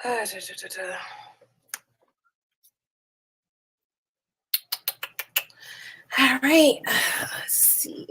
Da, da, da, da. All right. Let's see.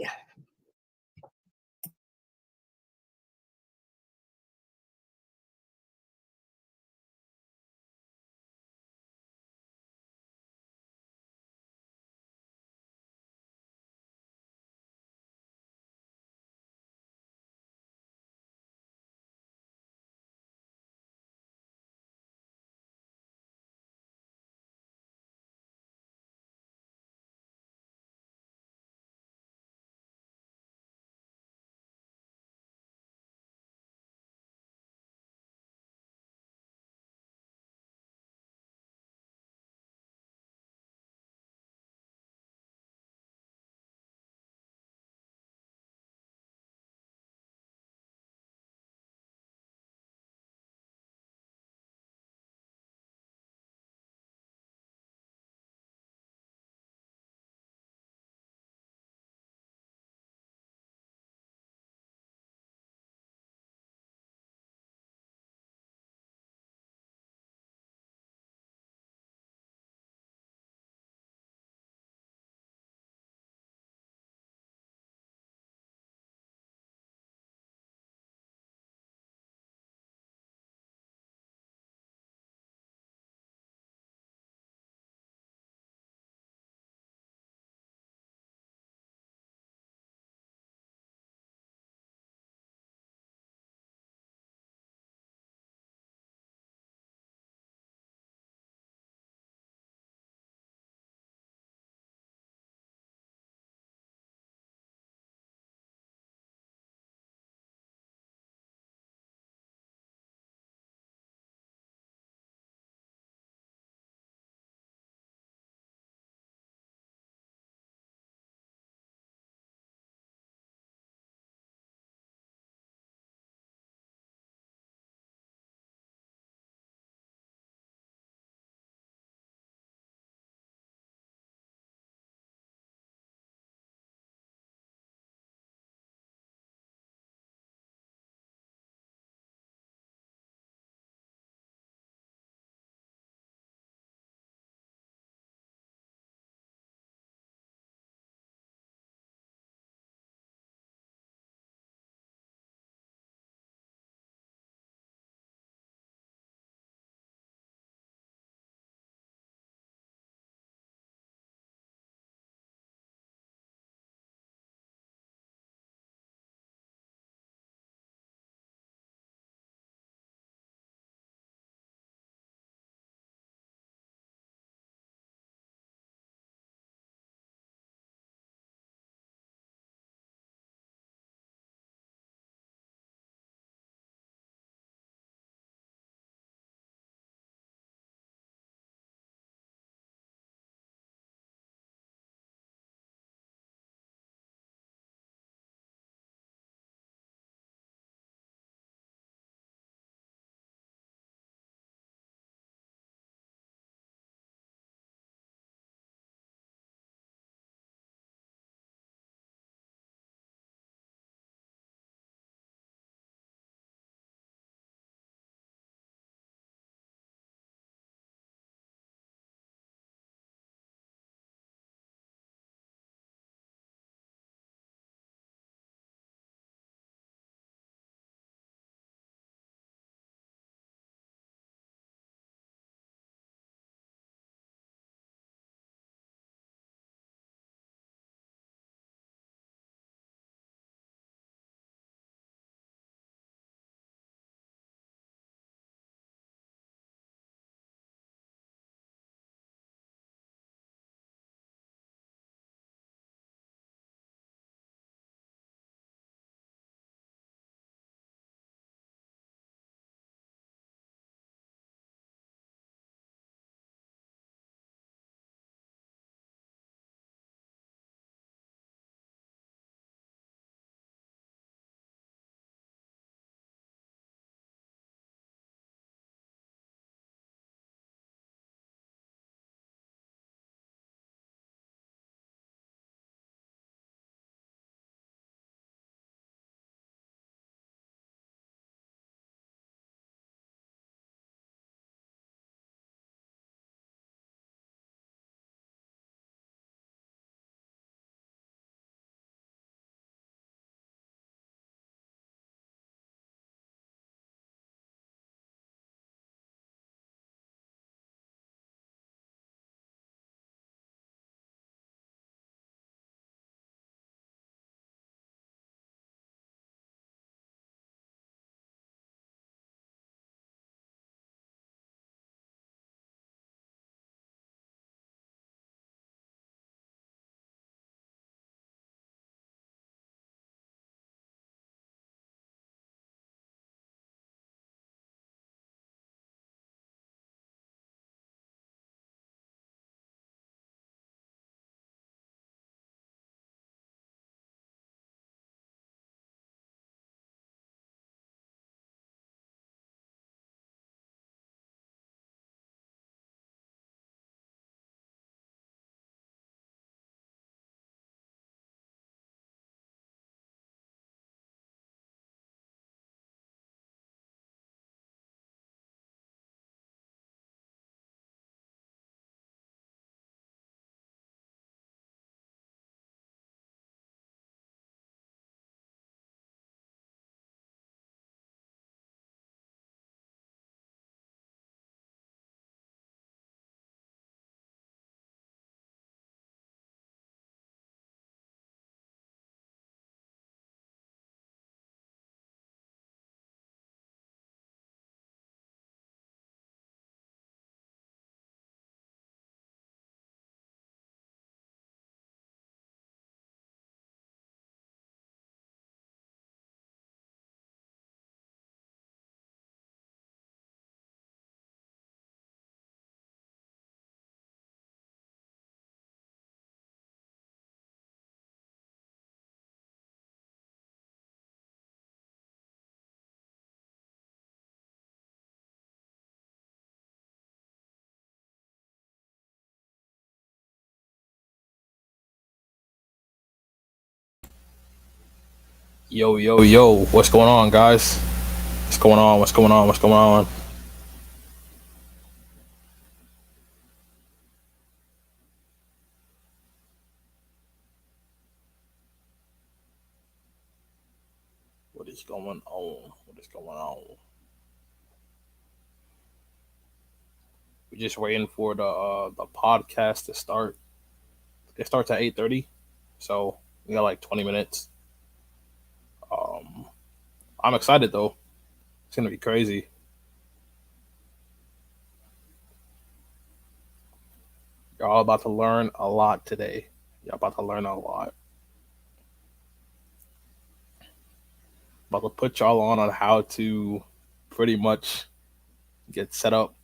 Yo, yo, yo, what's going on, guys? What's going on? What's going on? What's going on? What is going on? What is going on? We're just waiting for the podcast to start. It starts at 8:30, so we got like 20 minutes. Um, I'm excited though. It's gonna be crazy. You're all about to learn a lot today. You're about to learn a lot. About to put y'all on how to pretty much get set up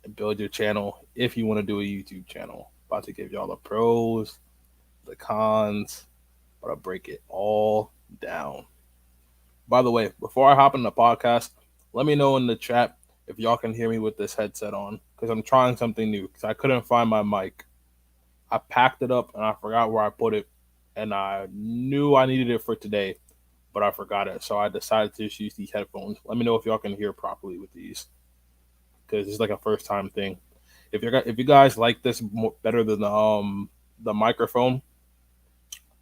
and build your channel if you want to do a YouTube channel. About to give y'all the pros, the cons, but I break it all down. By the way, before I hop in the podcast, let me know in the chat if y'all can hear me with this headset on because I'm trying something new because I couldn't find my mic. I packed it up and I forgot where I put it, and I knew I needed it for today, but I forgot it. So I decided to just use these headphones. Let me know if y'all can hear properly with these because it's like a first time thing. If you guys like this better than the microphone,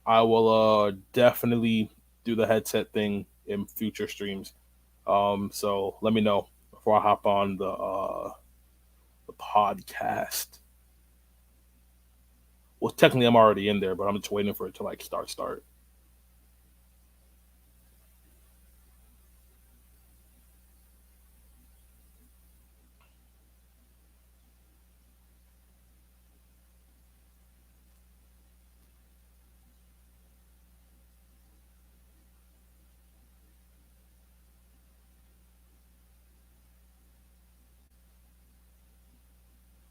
I will definitely do the headset thing in future streams. So let me know before I hop on the podcast. Well, technically I'm already in there, but I'm just waiting for it to like start.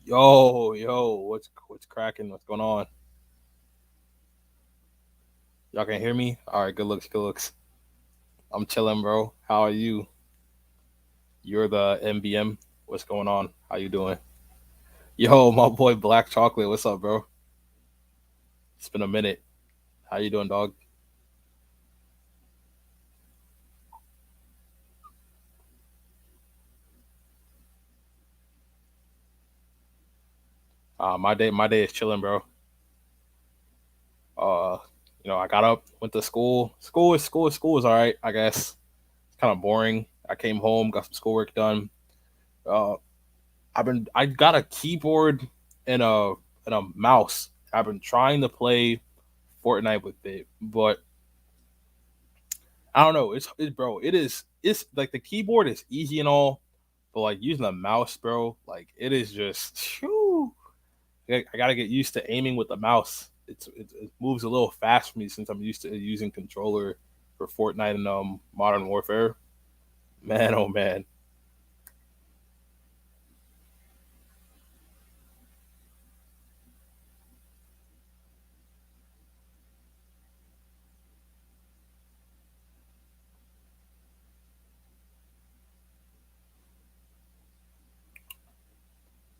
Yo, yo, what's cracking? What's going on? Y'all can hear me? All right, good looks, good looks. I'm chilling, bro. How are you? You're the MBM. What's going on? How you doing? Yo, my boy Black Chocolate. What's up, bro? It's been a minute. How you doing, dog? My day is chilling, bro. Uh, I got up, went to school. School is all right, I guess. It's kind of boring. I came home, got some schoolwork done. Uh, I got a keyboard and a mouse. I've been trying to play Fortnite with it, but I don't know. It's like the keyboard is easy and all, but like using a mouse, bro, like it is just. Whew, I gotta get used to aiming with the mouse. It moves a little fast for me since I'm used to using controller for Fortnite and Modern Warfare. Man, oh man!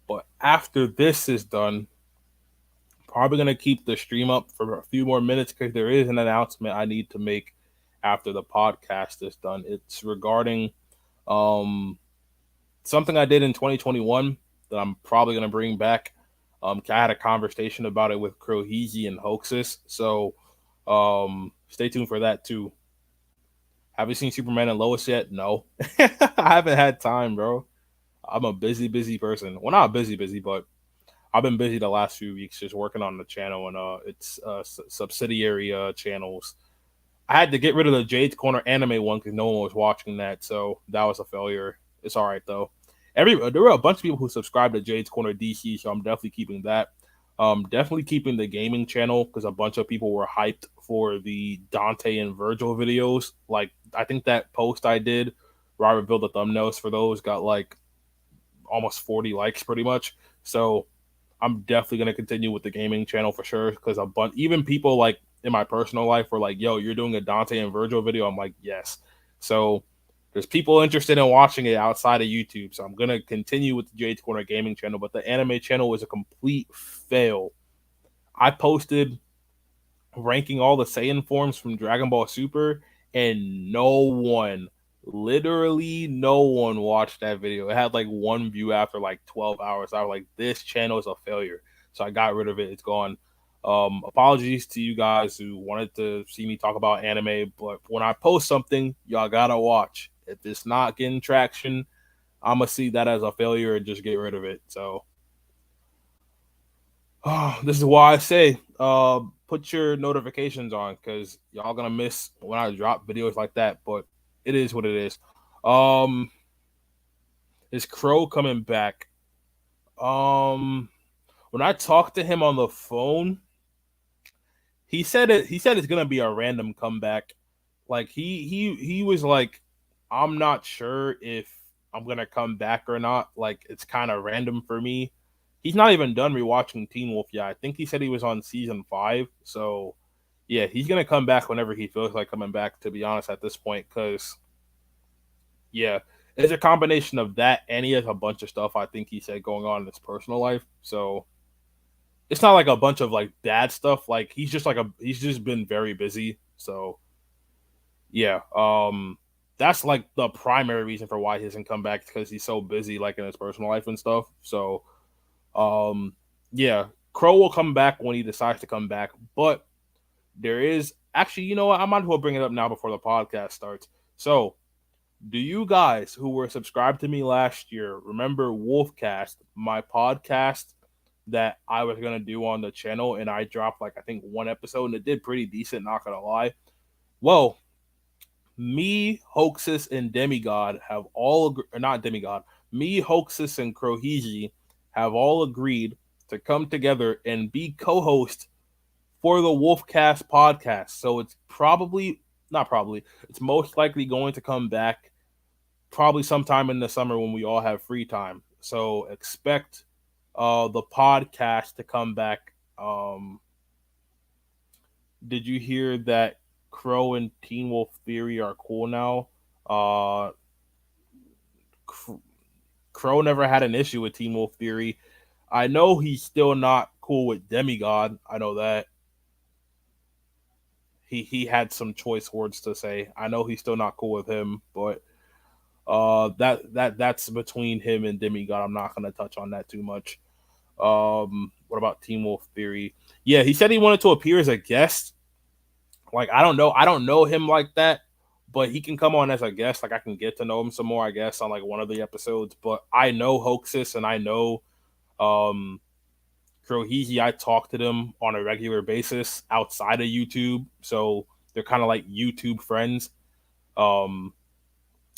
But after this is done, probably gonna keep the stream up for a few more minutes because there is an announcement I need to make after the podcast is done. It's regarding um something I did in 2021 that I'm probably gonna bring back. I had a conversation about it with Croheezy and Hoaxes, so stay tuned for that too. Have you seen Superman and Lois yet? No, I haven't had time, bro. I'm a busy person. Well, not busy, but I've been busy the last few weeks just working on the channel and its subsidiary channels. I had to get rid of the Jades Corner anime one because no one was watching that, so that was a failure. It's all right though. There were a bunch of people who subscribed to Jades Corner DC, so I'm definitely keeping that. Definitely keeping the gaming channel because a bunch of people were hyped for the Dante and Virgil videos. Like I think that post I did where I revealed the thumbnails for those got like almost 40 likes pretty much. So I'm definitely gonna continue with the gaming channel for sure because a bunch even people like in my personal life were like, "Yo, you're doing a Dante and Virgil video." I'm like, "Yes." So there's people interested in watching it outside of YouTube, so I'm gonna continue with the Jade's Corner gaming channel. But the anime channel was a complete fail. I posted ranking all the Saiyan forms from Dragon Ball Super, and no one, literally no one watched that video. It had like one view after like 12 hours. I was like, this channel is a failure. So I got rid of it. It's gone. Apologies to you guys who wanted to see me talk about anime, but when I post something, y'all gotta watch. If it's not getting traction, I'm gonna see that as a failure and just get rid of it. So this is why I say put your notifications on because y'all gonna miss when I drop videos like that. But it is what it is. Um, is Crow coming back? Um, when I talked to him on the phone, he said it. He said it's gonna be a random comeback. Like he was like, I'm not sure if I'm gonna come back or not. Like it's kind of random for me. He's not even done rewatching Teen Wolf yet. I think he said he was on season 5. So yeah, he's gonna come back whenever he feels like coming back. To be honest, at this point, because yeah, it's a combination of that, and he has a bunch of stuff I think he said going on in his personal life. So it's not like a bunch of like bad stuff. Like he's just been very busy. So yeah, that's like the primary reason for why he hasn't come back because he's so busy like in his personal life and stuff. So um yeah, Crow will come back when he decides to come back, but there is actually, you know what, I might as well bring it up now before the podcast starts. So do you guys who were subscribed to me last year remember Wolfcast, my podcast that I was gonna do on the channel, and I dropped like I think one episode and it did pretty decent, not gonna lie. Well, me, Hoaxus, and Demigod have or not Demigod, me, Hoaxus, and Crohezy have all agreed to come together and be co-host for the Wolfcast podcast. So it's probably not probably, it's most likely going to come back probably sometime in the summer when we all have free time. So expect the podcast to come back. Did you hear that Crow and Teen Wolf Theory are cool now? Uh, Crow never had an issue with Teen Wolf Theory. I know he's still not cool with Demigod. I know that he had some choice words to say. I know he's still not cool with him, but that's between him and Demigod. I'm not gonna touch on that too much. What about Teen Wolf Theory? Yeah, he said he wanted to appear as a guest. Like I don't know him like that, but he can come on as a guest. Like I can get to know him some more, I guess, on like one of the episodes. But I know Hoaxus and I know um Krohizi. I talk to them on a regular basis outside of YouTube, so they're kind of like YouTube friends. Um,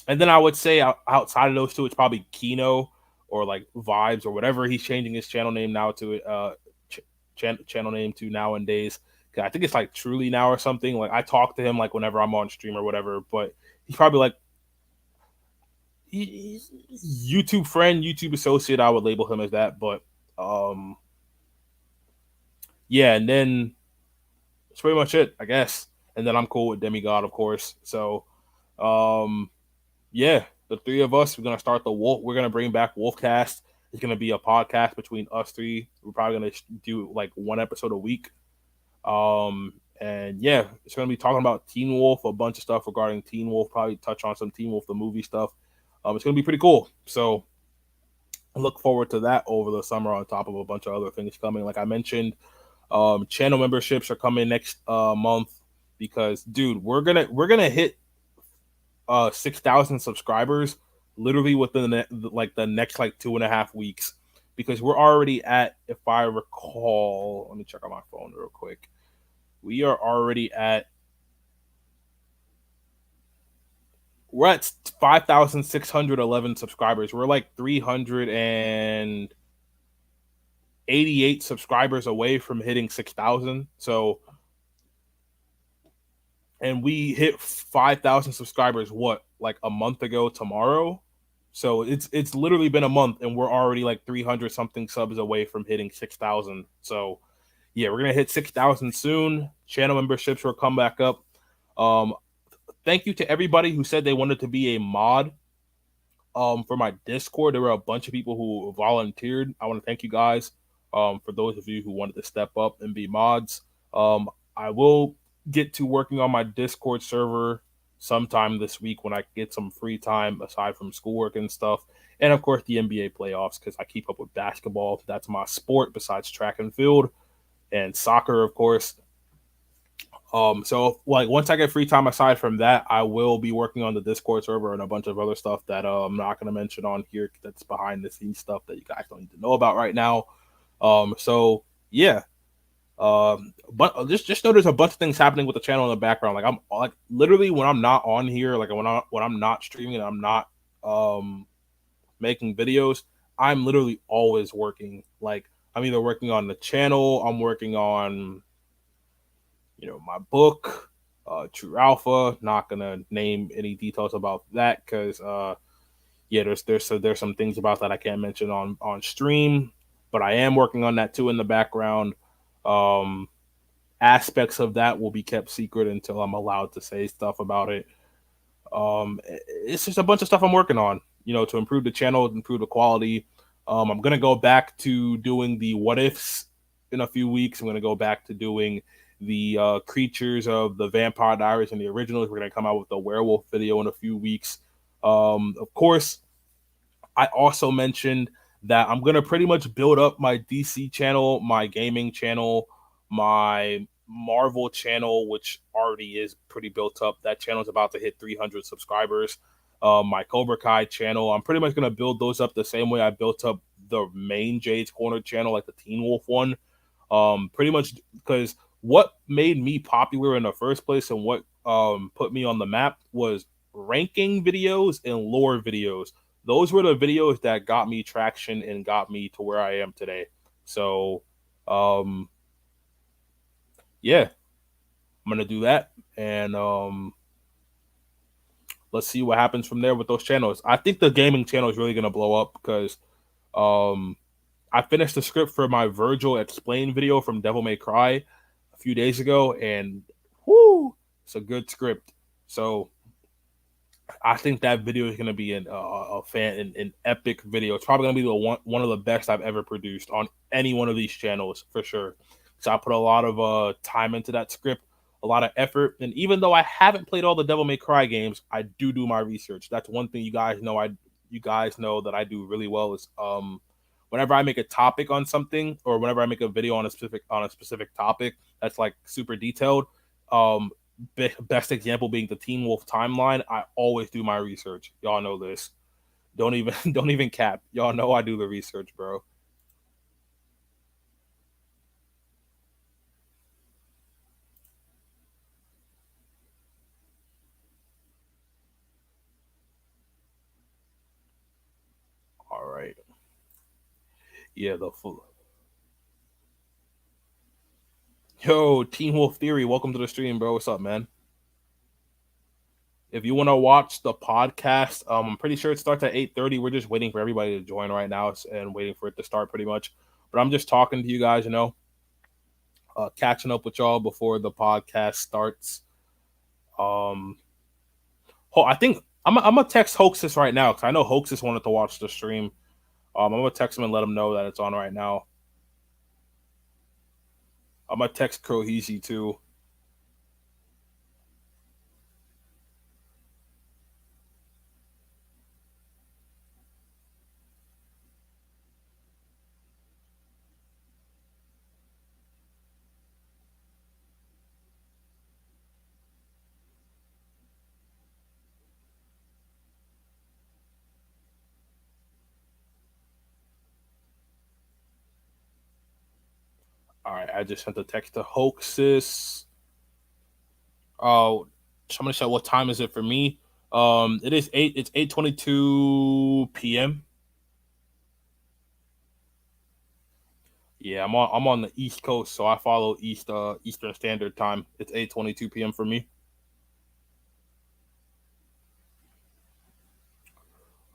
and then I would say outside of those two, it's probably Kino or like Vibes or whatever he's changing his channel name now to channel name to nowadays. I think it's like Truly now or something. Like I talk to him like whenever I'm on stream or whatever, but he's probably like YouTube friend, YouTube associate. I would label him as that, but um, yeah, and then that's pretty much it, I guess. And then I'm cool with Demigod, of course. So um, yeah, the three of us, we're gonna start the Wolf. We're gonna bring back Wolfcast. It's gonna be a podcast between us three. We're probably gonna do like one episode a week. And yeah, it's gonna be talking about Teen Wolf, a bunch of stuff regarding Teen Wolf. Probably touch on some Teen Wolf the movie stuff. It's gonna be pretty cool. So I look forward to that over the summer. On top of a bunch of other things coming, like I mentioned, channel memberships are coming next month because, dude, we're gonna hit 6,000 subscribers literally within the next like 2.5 weeks because we're already at, if I recall, let me check on my phone real quick. We are already at we're at 5,611 subscribers. We're like 388 subscribers away from hitting 6,000. So, and we hit 5,000 subscribers what, like a month ago tomorrow. So it's literally been a month and we're already like 300 something subs away from hitting 6,000. So yeah, we're gonna hit 6,000 soon. Channel memberships will come back up. Um, thank you to everybody who said they wanted to be a mod for my Discord. There were a bunch of people who volunteered. I want to thank you guys for those of you who wanted to step up and be mods. Um, I will get to working on my Discord server sometime this week when I get some free time aside from schoolwork and stuff. And of course, the NBA playoffs because I keep up with basketball. That's my sport besides track and field and soccer, of course. So like once I get free time aside from that, I will be working on the Discord server and a bunch of other stuff that I'm not gonna mention on here. That's behind the scenes stuff that you guys don't need to know about right now. So yeah, but just know there's a bunch of things happening with the channel in the background. Like I'm like literally when I'm not on here, like when I'm not streaming and I'm not um making videos, I'm literally always working. Like I'm either working on the channel, I'm working on my book, True Alpha. Not gonna name any details about that because yeah, there's some things about that I can't mention on stream, but I am working on that too in the background. Um, Aspects of that will be kept secret until I'm allowed to say stuff about it. It's just a bunch of stuff I'm working on, to improve the channel, improve the quality. I'm gonna go back to doing the what ifs in a few weeks. I'm gonna go back to doing the creatures of the Vampire Diaries and the originals. We're gonna come out with a werewolf video in a few weeks. Of course, I also mentioned that I'm gonna pretty much build up my DC channel, my gaming channel, my Marvel channel, which already is pretty built up. That channel is about to hit 300 subscribers. My Cobra Kai channel, I'm pretty much gonna build those up the same way I built up the main Jades Corner channel, like the Teen Wolf one. Pretty much because what made me popular in the first place and what put me on the map was ranking videos and lore videos. Those were the videos that got me traction and got me to where I am today. So, um, yeah, I'm gonna do that, and let's see what happens from there with those channels. I think the gaming channel is really gonna blow up because um, I finished the script for my Virgil Explain video from Devil May Cry a few days ago, and whoo, it's a good script. So I think that video is going to be an epic video. It's probably going to be the one of the best I've ever produced on any one of these channels for sure. So I put a lot of time into that script, a lot of effort, and even though I haven't played all the Devil May Cry games, I do my research. That's one thing you guys know that I do really well is whenever I make a topic on something or whenever I make a video on a specific topic that's like super detailed. Um, Best example being the Teen Wolf timeline. I always do my research. Y'all know this. Don't even don't even cap. Y'all know I do the research, bro. All right. Yeah, the full. Yo, Teen Wolf Theory, welcome to the stream, bro. What's up, man? If you want to watch the podcast, I'm pretty sure it starts at 8:30. We're just waiting for everybody to join right now and waiting for it to start pretty much. But I'm just talking to you guys, catching up with y'all before the podcast starts. Um, I think I'm gonna text Hoaxes right now because I know Hoaxes wanted to watch the stream. I'm gonna text him and let him know that it's on right now. I'm gonna text Cohezy too. All right, I just sent a text to Hoaxes. Oh, somebody said, "What time is it for me?" It is eight. It's 8:22 p.m. Yeah, I'm on the East Coast, so I follow Eastern Standard Time. It's 8:22 p.m. for me.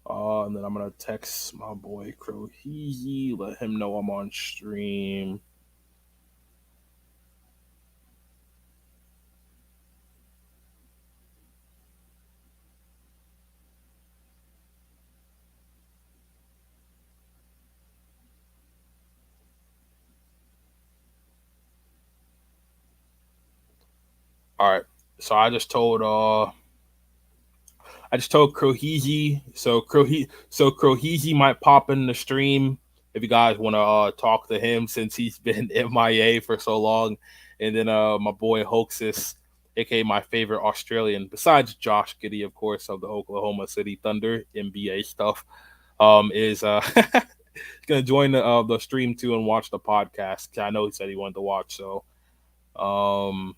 And then I'm gonna text my boy Croheezy, let him know I'm on stream. All right. So I just told Krohizi. So Krohizi might pop in the stream if you guys want to talk to him since he's been MIA for so long. And then my boy Hoaxus, aka my favorite Australian, besides Josh Giddey, of course, of the Oklahoma City Thunder NBA stuff, is gonna join the stream too and watch the podcast. I know he said he wanted to watch, so um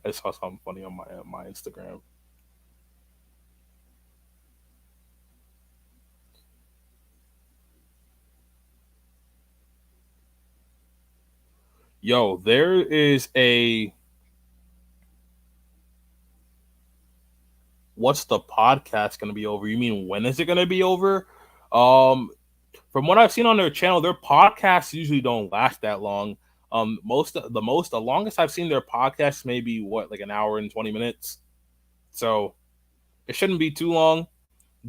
I saw something funny on my Instagram. Yo, there is a what's the podcast going to be over? You mean when is it going to be over? Um, from what I've seen on their channel, their podcasts usually don't last that long. The longest I've seen their podcast maybe what like an hour and 20 minutes. So it shouldn't be too long.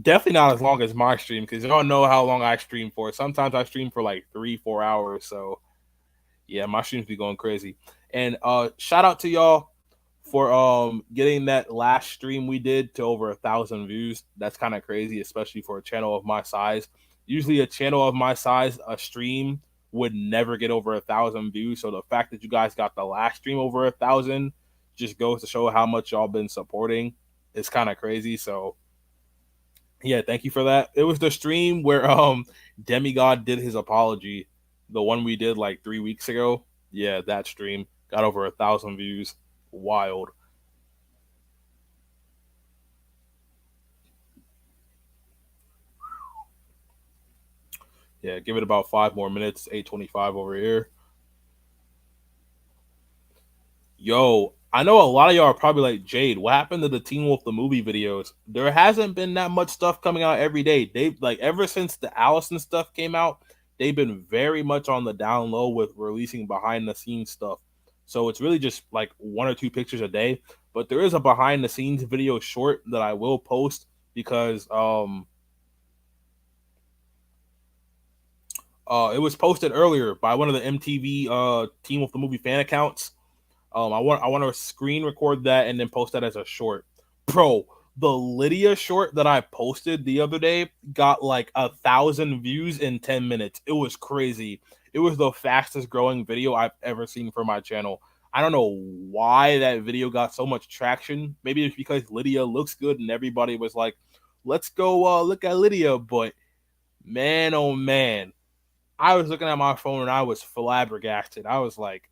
Definitely not as long as my stream because y'all know how long I stream for. Sometimes I stream for like 3-4 hours. So yeah, my streams be going crazy. And shout out to y'all for getting that last stream we did to over 1,000 views. That's kind of crazy, especially for a channel of my size. Usually a channel of my size, a stream would never get over 1,000 views. So the fact that you guys got the last stream over 1,000 just goes to show how much y'all been supporting. It's kind of crazy. So yeah, thank you for that. It was the stream where Demigod did his apology, the one we did like 3 weeks ago. Yeah, that stream got over 1,000 views. Wild. Yeah, give it about 5 more minutes. 8:25 over here. Yo, I know a lot of y'all are probably like, Jade, what happened to the Teen Wolf the movie videos? There hasn't been that much stuff coming out every day. They like ever since the Allison stuff came out, they've been very much on the down low with releasing behind the scenes stuff. So it's really just like 1 or 2 pictures a day. But there is a behind the scenes video short that I will post because it was posted earlier by one of the MTV Teen Wolf the movie fan accounts. I want to screen record that and then post that as a short. Bro, the Lydia short that I posted the other day got like 1,000 views in 10 minutes. It was crazy. It was the fastest growing video I've ever seen for my channel. I don't know why that video got so much traction. Maybe it's because Lydia looks good and everybody was like, let's go look at Lydia. But man, oh man, I was looking at my phone and I was flabbergasted. I was like,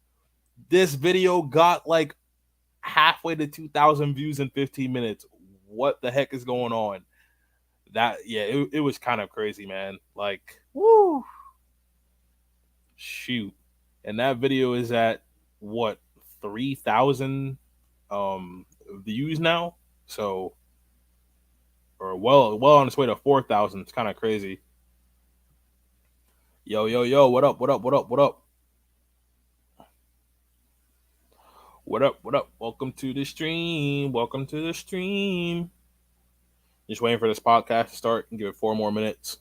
this video got like halfway to 2,000 views in 15 minutes. What the heck is going on? It was kind of crazy, man. Like, woo, shoot. And that video is at what 3,000 views now. So, or well on its way to 4,000. It's kind of crazy. Yo, what up? What up? Welcome to the stream. Just waiting for this podcast to start and give it 4 more minutes.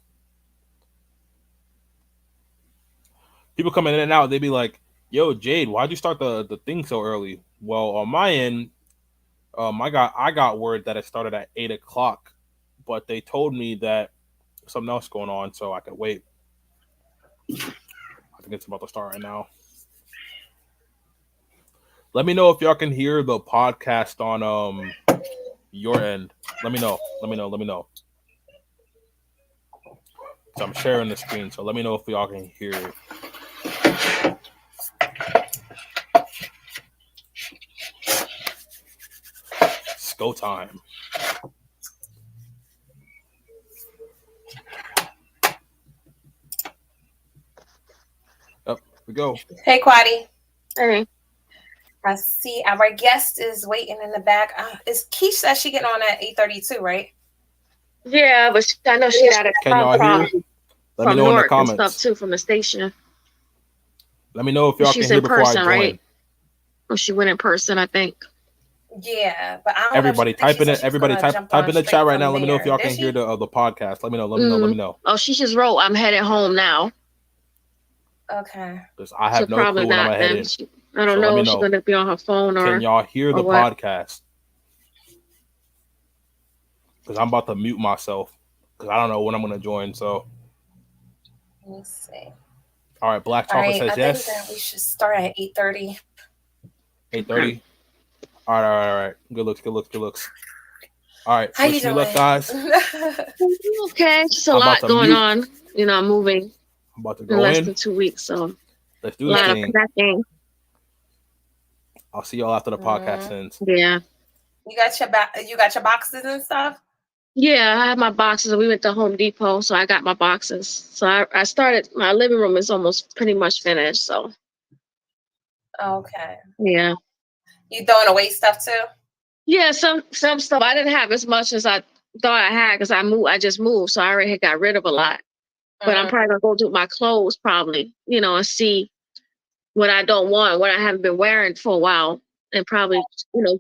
People coming in and out, they be like, yo, Jade, why'd you start the thing so early? Well, on my end, I got word that it started at 8 o'clock, but they told me that something else going on, so I could wait. I think it's about to start right now. Let me know if y'all can hear the podcast on your end. Let me know. So I'm sharing the screen, so let me know if y'all can hear it. It's go time. Up we go. Hey, Quaddy. Hey. I see our guest is waiting in the back. Is Keish that she getting on at 8:32, right? Yeah, but I know she got it Can y'all hear? Let me know in the comments. And stuff too from the station. Let me know if y'all can hear before I join. Right? Or she went in person, I think. Yeah, but I don't know if Everybody I think she type in said it. she was Everybody gonna type jump type on in the chat straight right now. from Let me know if there. y'all Did can hear she? the podcast. Let me know. Let me know. Let me know. Oh, she just wrote, I'm headed home now. Okay. Because I So have no probably clue when I'm not gonna head then. in. I don't So let know me if she's know. gonna be on her phone Can y'all hear or the what. podcast? Because I'm about to mute myself because I don't know when I'm gonna join. So Let me see. all right, Black All Chocolate right, I says think that we yes. should start at 8:30. 8:30. All right, all right, all right. Good looks, good looks, good looks. All right, How you wish me luck, doing? guys. Okay, just a I'm about lot to going mute. on. I'm moving I'm about to in go less in. than 2 weeks, so Let's a do this lot of thing. packing. I'll see y'all after the podcast ends. Yeah. You got your boxes and stuff? Yeah, I have my boxes. We went to Home Depot, so I got my boxes. So I started, my living room is almost pretty much finished. So Okay. yeah. You throwing away stuff too? Yeah, some stuff I didn't have as much as I thought I had because I just moved, so I already had got rid of a lot. But I'm probably gonna go do my clothes probably, and see what I don't want, what I haven't been wearing for a while, and probably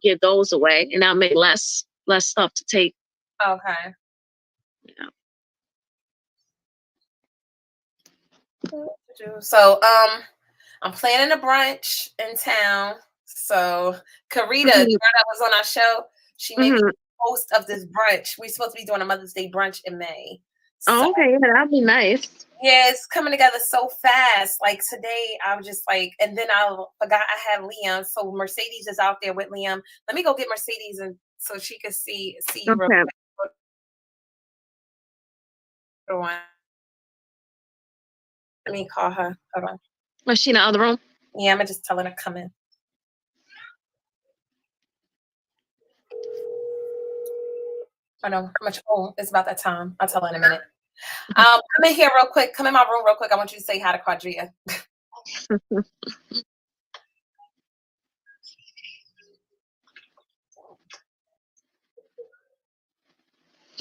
give those away, and I'll make less stuff to take. Okay. Yeah. So I'm planning a brunch in town. So Karita, the girl that was on our show, she made me the host of this brunch. We're supposed to be doing a Mother's Day brunch in May. So, okay, yeah, that'd be nice. Yeah, it's coming together so fast. Like today, I was just like, and then I forgot I had Liam. So Mercedes is out there with Liam. Let me go get Mercedes and so she could see you real quick. Hold on. Let me call her. Hold on. Was she in the other room? Yeah, I'm gonna just tell her to come in. I know how much. Oh, it's about that time. I'll tell her in a minute. Come in here real quick. Come in my room real quick. I want you to say hi to Quadria.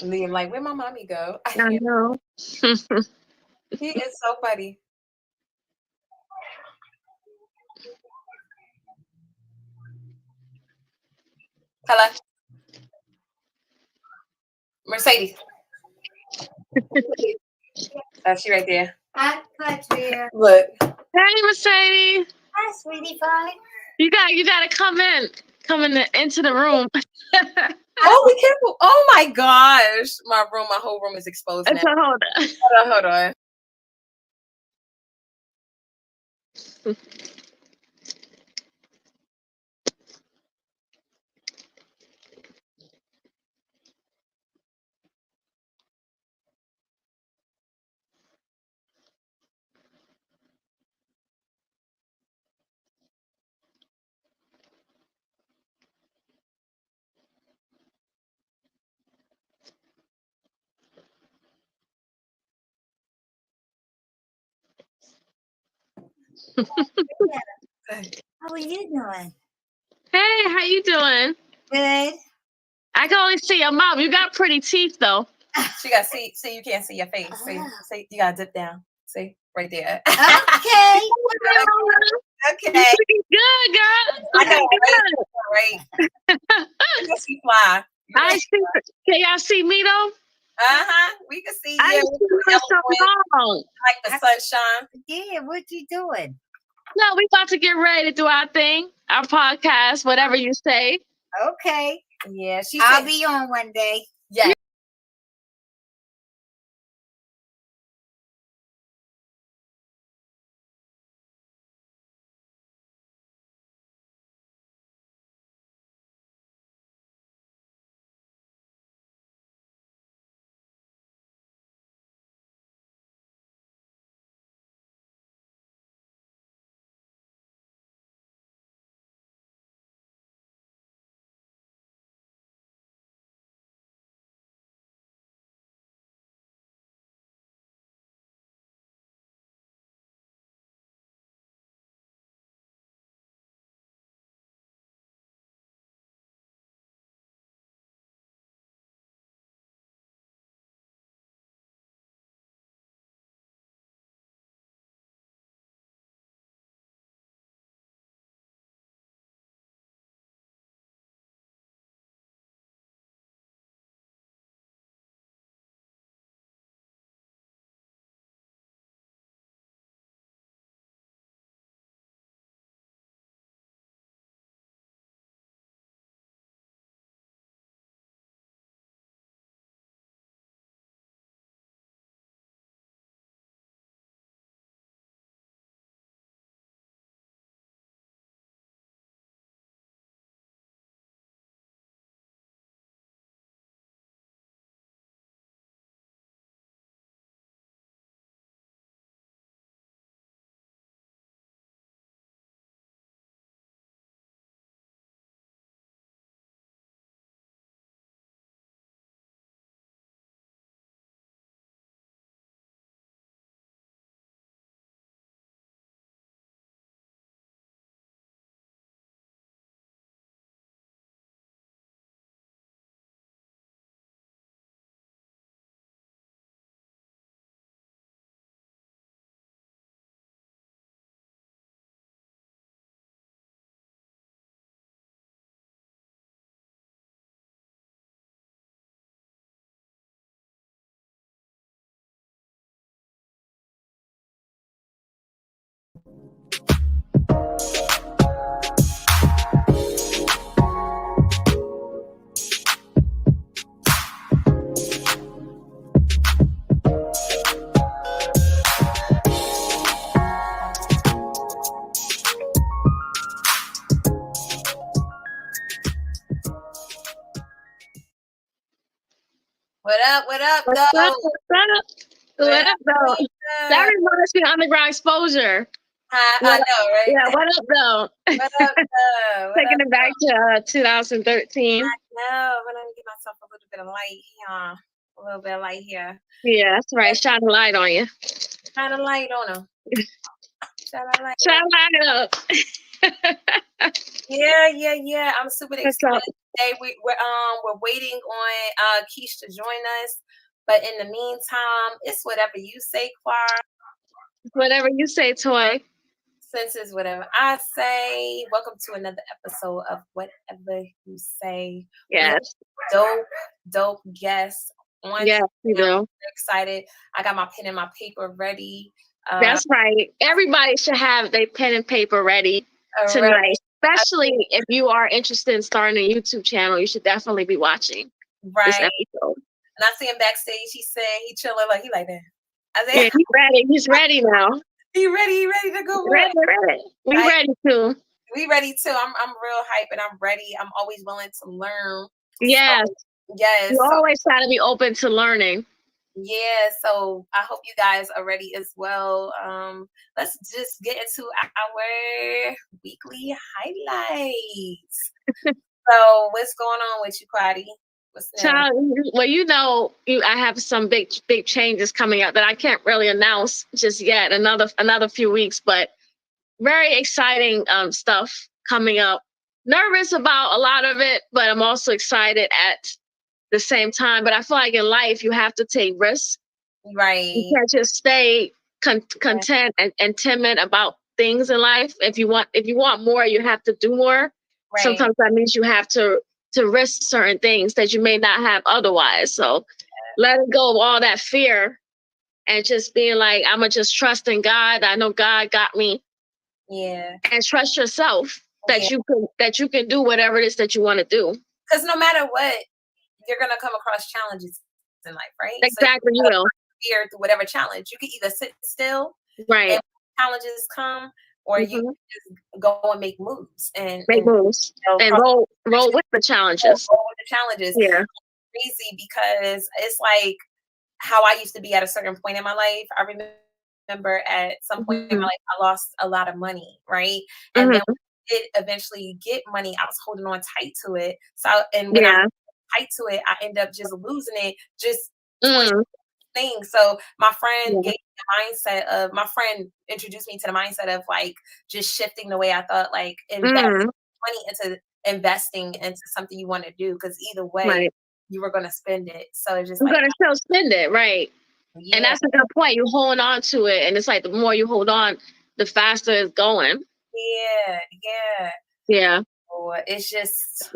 Liam, like, where'd my mommy go? I know. He is so funny. Hello, Mercedes. She right there. Hi, Quadria. Look. Hey, Mercedes. Hi, sweetie pie. You gotta come into the room. Oh, be careful. Oh my gosh. My whole room is exposed now. Hold on. How are you doing? Hey, how you doing? Good. I can only see your mouth. You got pretty teeth though. She got see you can't see your face. See you gotta dip down. See right there. Okay. Okay. Good, girl. I know, right? Yes, you fly. I see. Can y'all see me though? We can see I you. see you so long. Like the sunshine. Yeah, what you doing? No, we about to get ready to do our thing, our podcast, whatever you say. Okay. Yeah, I'll be on one day. Yeah. What up? What up, What's though? up? What's up? What up, though? That reminds me of Underground Exposure. I What- know, right? Yeah, what up, though? What up, though? What Taking up, it back to 2013. No, but let me give myself a little bit of light here. A little bit of light here. Yeah, that's right. Shine a light on you. Shine a light on them. Shine a light. Shine a light up. Yeah. I'm super What's excited up? today. We're waiting on Keish to join us. But in the meantime, it's whatever you say, Quar. Whatever you say, Toy. Since it's whatever I say. Welcome to another episode of Whatever You Say. Yes. Dope guests. Yes, you know. I'm excited. I got my pen and my paper ready. That's right. Everybody should have their pen and paper ready tonight. Especially if you are interested in starting a YouTube channel, you should definitely be watching this episode. And I see him backstage. He said he chilling like he like that. I said, yeah, he's ready. He's ready now. He ready to go. Ready. We ready too. We ready too. I'm real hype and I'm ready. I'm always willing to learn. Yes. So, yes. You always try to be open to learning. Yeah, so I hope you guys are ready as well. Let's just get into our weekly highlights. So what's going on with you, Quaddy? Child, well, I have some big changes coming up that I can't really announce just yet. Another few weeks, but very exciting stuff coming up. Nervous about a lot of it, but I'm also excited at the same time. But I feel like in life you have to take risks. Right. You can't just stay content and timid about things in life. If you want more, you have to do more. Right. Sometimes that means you have to risk certain things that you may not have otherwise. So letting go of all that fear and just being like, I'm gonna just trust in God. I know God got me. Yeah. And trust yourself that you can do whatever it is that you want to do. Because no matter what, you're gonna come across challenges in life, right? Exactly, so you will. Fear through whatever challenge. You can either sit still, right, and challenges come, or you can just go and make moves and moves and roll with the challenges. Roll with the challenges. Yeah, crazy because it's like how I used to be at a certain point in my life. I remember at some point in my life, I lost a lot of money, right? And then when I did eventually get money, I was holding on tight to it. So, and when I tight to it, I end up just losing it. Just things. So my friend gave me the mindset of, my friend introduced me to the mindset of like just shifting the way I thought, like invest money into investing into something you want to do, because either way you were going to spend it. So it's just you're going to still spend it, right? Yeah. And that's a good point. You hold on to it, and it's like the more you hold on, the faster it's going. Yeah. So it's just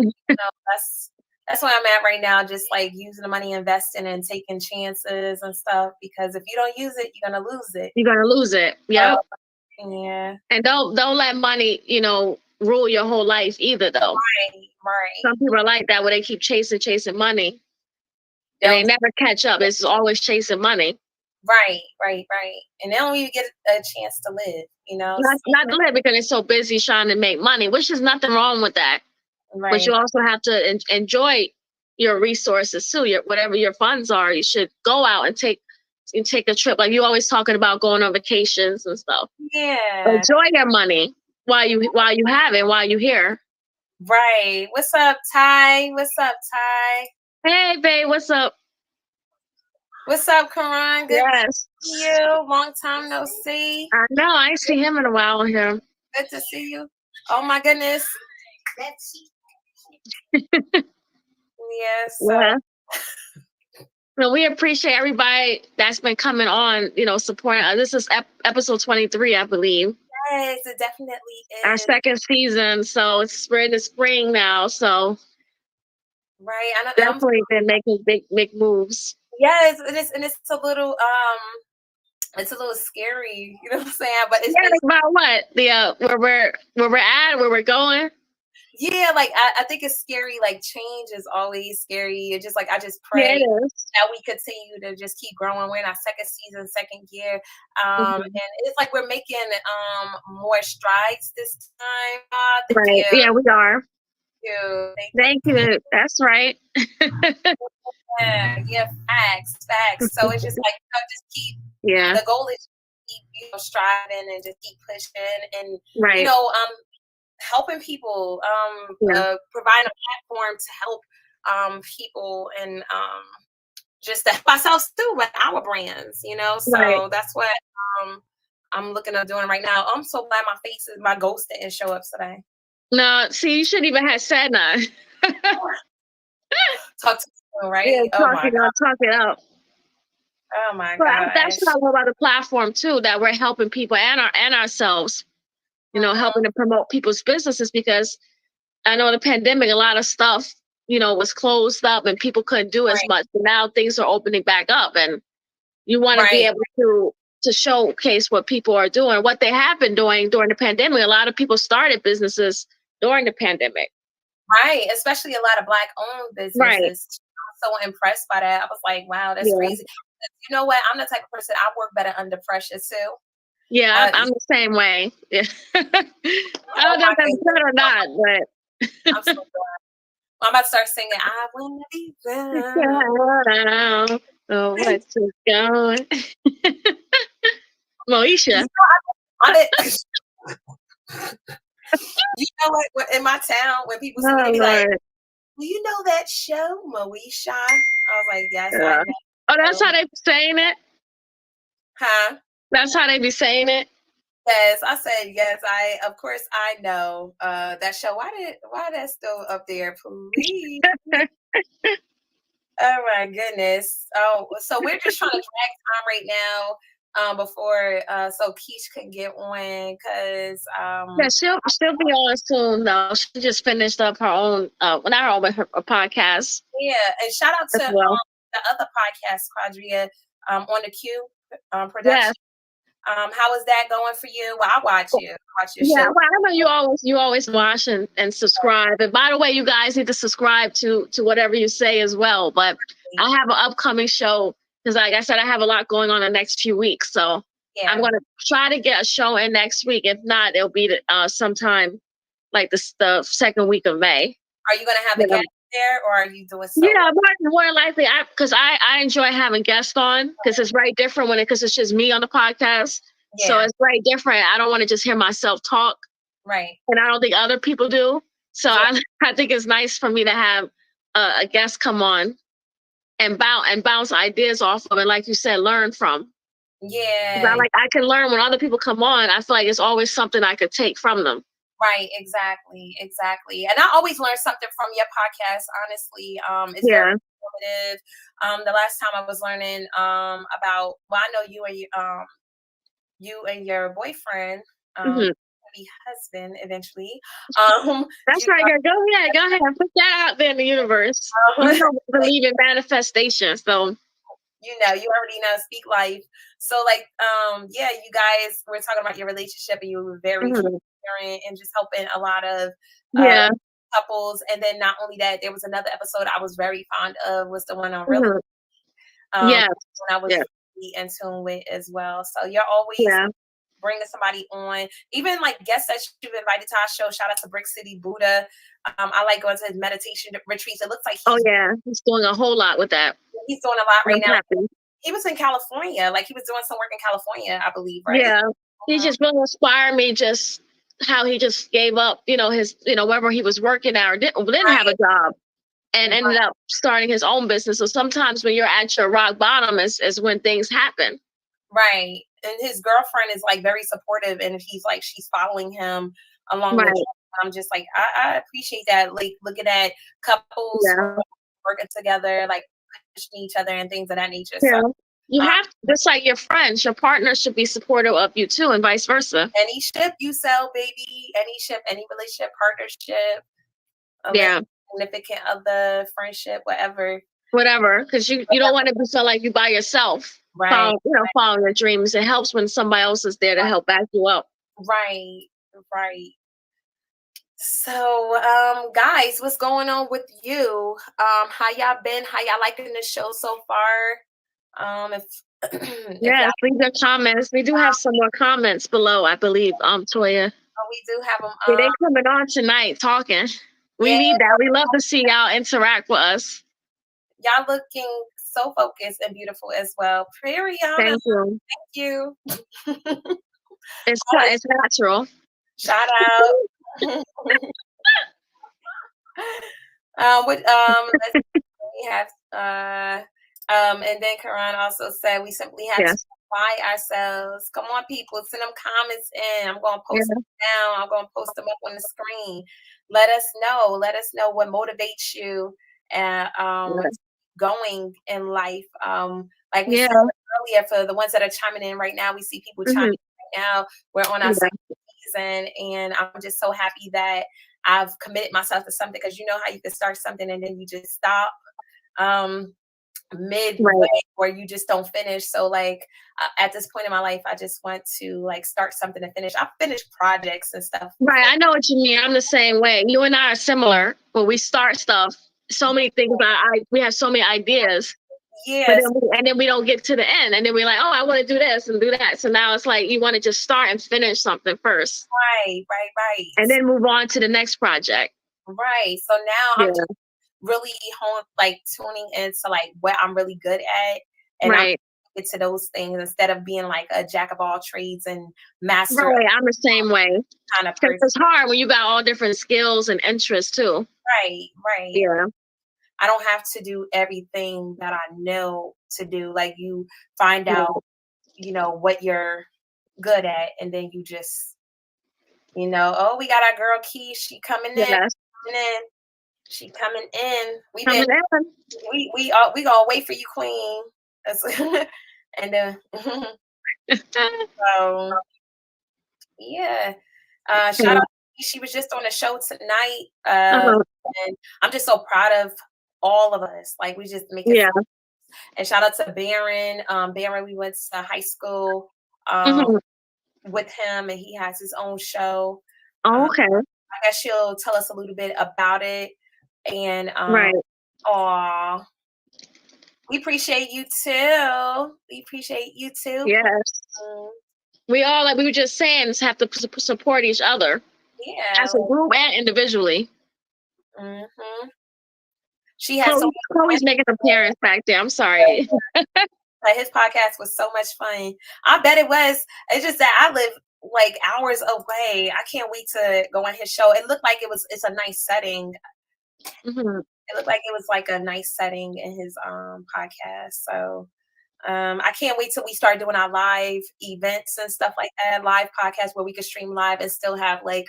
that's where I'm at right now, just like using the money, investing and taking chances and stuff, because if you don't use it, you're gonna lose it. Yeah. Yeah. And don't let money, rule your whole life either, though. Right. Some people are like that, where they keep chasing money, and they never catch up. It's always chasing money. Right. And they don't even get a chance to live, Not to live, because they're so busy trying to make money, which is nothing wrong with that. Right. But you also have to enjoy your resources too. Whatever your funds are, you should go out and take a trip. Like you always talking about going on vacations and stuff. Yeah. Enjoy your money while you have it, while you're here. Right. What's up, Ty? Hey, babe. What's up? What's up, Karan? Good to see you. Long time no see. I know. I ain't seen him in a while here. Good to see you. Oh my goodness. Yes. Yeah. So we appreciate everybody that's been coming on, supporting us. This is episode 23, I believe. Yes, it definitely is. Our second season, so it's in the spring now. So right, I know, definitely been making big moves. Yes, and it's a little it's a little scary, you know what I'm saying? But it's about what? The where we're at, where we're going. Yeah, like I think it's scary. Like change is always scary. It's just like I just pray that we continue to just keep growing. We're in our second season, second year, and it's like we're making more strides this time. Thank you. Yeah, we are. Thank you. That's right. Yeah, facts. So it's just like just keep. The goal is to keep striving and just keep pushing and helping people, providing a platform to help people and just to help ourselves too with our brands, So that's what I'm looking at doing right now. I'm so glad my ghost didn't show up today. No, see, you shouldn't even have said that. Talk to you, right? Yeah, talk it up. Oh my god. That's what I love about the platform too, that we're helping people and ourselves, helping to promote people's businesses, because I know the pandemic, a lot of stuff, was closed up and people couldn't do as much. But now things are opening back up, and you want to be able to showcase what people are doing, what they have been doing during the pandemic. A lot of people started businesses during the pandemic. Right, especially a lot of Black-owned businesses. Right. I'm so impressed by that. I was like, wow, that's crazy. You know what? I'm the type of person, I work better under pressure too. Yeah, I'm the same way. Yeah. I don't know if that's good or not, but I'm so glad. I'm about to start singing. I wanna be down. Oh, what's going? Moesha. You know what? In my town, when people see me, they be like, "Do you know that show, Moesha?" I was like, "Yes, I know." Oh, that's how they be saying it? Huh? That's how they be saying it? Yes, I said yes. Of course I know that show. Why that's still up there, please? Oh my goodness. Oh, so we're just trying to drag time right now before so Keish can get on, because she'll be on soon though. She just finished up her own not her own, but her podcast. Yeah, and shout out to the other podcast, Quadria, on the Q production. Yes. How is that going for you? Well, I watch your show. Well, I know you always watch and subscribe. And by the way, you guys need to subscribe to whatever you say as well. But I have an upcoming show, because like I said, I have a lot going on the next few weeks. So I'm going to try to get a show in next week. If not, it'll be sometime like the second week of May. Are you going to have a guest there, or are you doing so? Yeah, more likely, because I enjoy having guests on, because it's very different because it's just me on the podcast. Yeah. So it's very different. I don't want to just hear myself talk. Right. And I don't think other people do. So I think it's nice for me to have a guest come on and bounce ideas off of, and like you said, learn from. Yeah. I can learn when other people come on. I feel like it's always something I could take from them. Right, exactly. And I always learn something from your podcast, honestly. It's very informative. The last time I was learning about, I know you and your boyfriend, be husband eventually. That's right, girl. Go ahead. Put that out there in the universe. You don't believe in manifestation, so you already know, speak life. So you guys were talking about your relationship, and you were very transparent and just helping a lot of couples. And then not only that, there was another episode I was very fond of, was the one on real estate. When I was really in tune with as well. So you're always bringing somebody on, even like guests that you've invited to our show. Shout out to Brick City Buddha. I like going to his meditation retreats. It looks like he's doing a whole lot with that. He's doing a lot right now. He was in California, like he was doing some work in California, I believe, right? Yeah, he just really inspired me. Just how he just gave up, his, wherever he was working at, or didn't have a job, and ended up starting his own business. So sometimes when you're at your rock bottom is when things happen. Right. And his girlfriend is like very supportive, and she's following him along the journey. I'm just like, I appreciate that. Like looking at couples working together, like pushing each other and things of that nature. Yeah. So, you have to, just like your friends, your partner should be supportive of you too, and vice versa. Any ship you sell, baby, any ship, any relationship, partnership, significant other, friendship, whatever. Because you don't want to feel like you by yourself. Right. Follow your dreams. It helps when somebody else is there to help back you up. Right. Right. So, guys, what's going on with you? How y'all been? How y'all liking the show so far? If Yes, leave your comments. We do have some more comments below, I believe. Toya. we do have them. Yeah, they coming on tonight talking. We need that. We love to see y'all interact with us. Y'all looking so focused and beautiful as well. Prairie-Yana, Thank you. thank you. It's natural. Shout out. Let's see, we have and then Karan also said we simply have to apply ourselves. Come on, people, send them comments in. I'm going to post them down. I'm going to post them up on the screen. Let us know. Let us know what motivates you and going in life. Like we said earlier, for the ones that are chiming in right now, we see people chiming in right now. We're on our second season, and I'm just so happy that I've committed myself to something, because you know how you can start something and then you just stop midway or you just don't finish. So like at this point in my life, I just want to like start something and finish. I've finished projects and stuff. Right. I know what you mean. I'm the same way. You and I are similar. When we start stuff, so many things, we have so many ideas. Yes. And then we don't get to the end. And then we're like, oh, I want to do this and do that. So now it's like you want to just start and finish something first. Right. And then move on to the next project. Right. So now I'm just really tuning into like what I'm really good at. And I'm get to those things instead of being like a jack of all trades and master. Right. I'm the same way. Kind of person. It's hard when you got all different skills and interests too. Right. Yeah. I don't have to do everything that I know to do. Like you find out, what you're good at, and then you just, oh, we got our girl Key. She coming in. She coming in. We gonna wait for you, Queen. And so yeah. Shout out. She was just on the show tonight. And I'm just so proud of all of us. Like we just make it. And shout out to Baron. Baron, we went to high school with him, and he has his own show. Okay. I guess she'll tell us a little bit about it. And aw, we appreciate you too. Yes. We all, like we were just saying, have to support each other. Yeah. As a group and individually. Mm-hmm. She has Chloe's making an appearance back there. I'm sorry. Like his podcast was so much fun. I bet it was. It's just that I live like hours away. I can't wait to go on his show. It looked like it's a nice setting. It looked like it was like a nice setting in his podcast. So I can't wait till we start doing our live events and stuff like that, live podcasts where we can stream live and still have like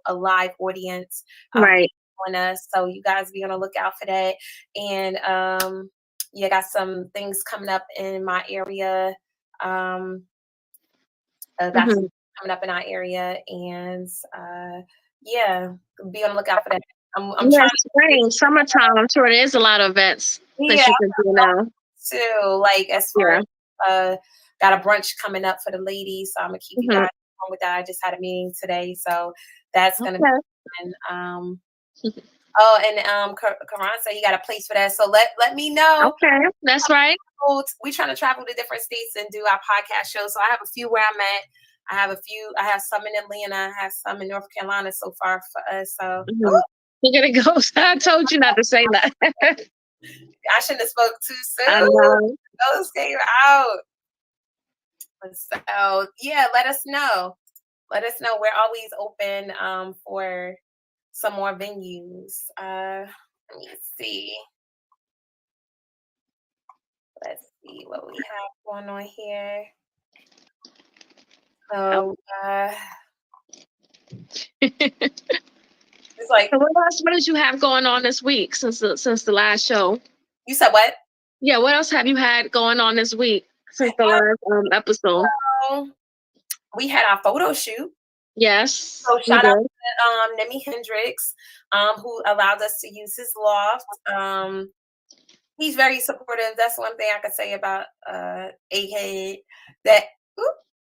a live audience on us. So you guys be on the lookout for that. And got some things coming up in my area. Some coming up in our area, and be on the lookout for that. I'm trying to summertime. I'm sure there's a lot of events that you can do now. Too, like as far as got a brunch coming up for the ladies, so I'm gonna keep you guys on with that. I just had a meeting today, so that's gonna be fun. Karan said he got a place for that, so let me know. Okay, that's right. We trying to travel to different states and do our podcast shows. So I have a few where I'm at. I have some in Atlanta. I have some in North Carolina so far for us. So you're gonna go. I told you not to say that. I shouldn't have spoke too soon. I know. Those came out. So let us know. Let us know. We're always open for some more venues. Let me see. Let's see what we have going on here. So it's like, so what did you have going on this week since the last show? You said what? Yeah, what else have you had going on this week since the last episode? We had our photo shoot. Yes. So shout out to Nemi Hendricks, who allowed us to use his loft. He's very supportive. That's one thing I could say about Egghead. That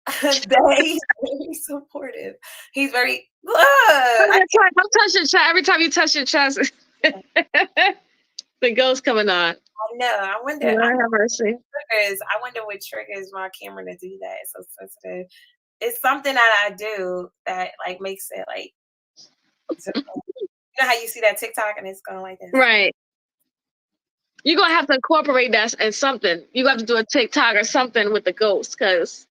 that he's very supportive. He's very Don't touch your chest. Every time you touch your chest, the ghost coming on. I know. I wonder. Lord have mercy. I wonder what triggers my camera to do that. It's so sensitive. It's something that I do that like makes it like. You know how you see that TikTok and it's going like this, Right? You're gonna have to incorporate that in something. You have to do a TikTok or something with the ghost, because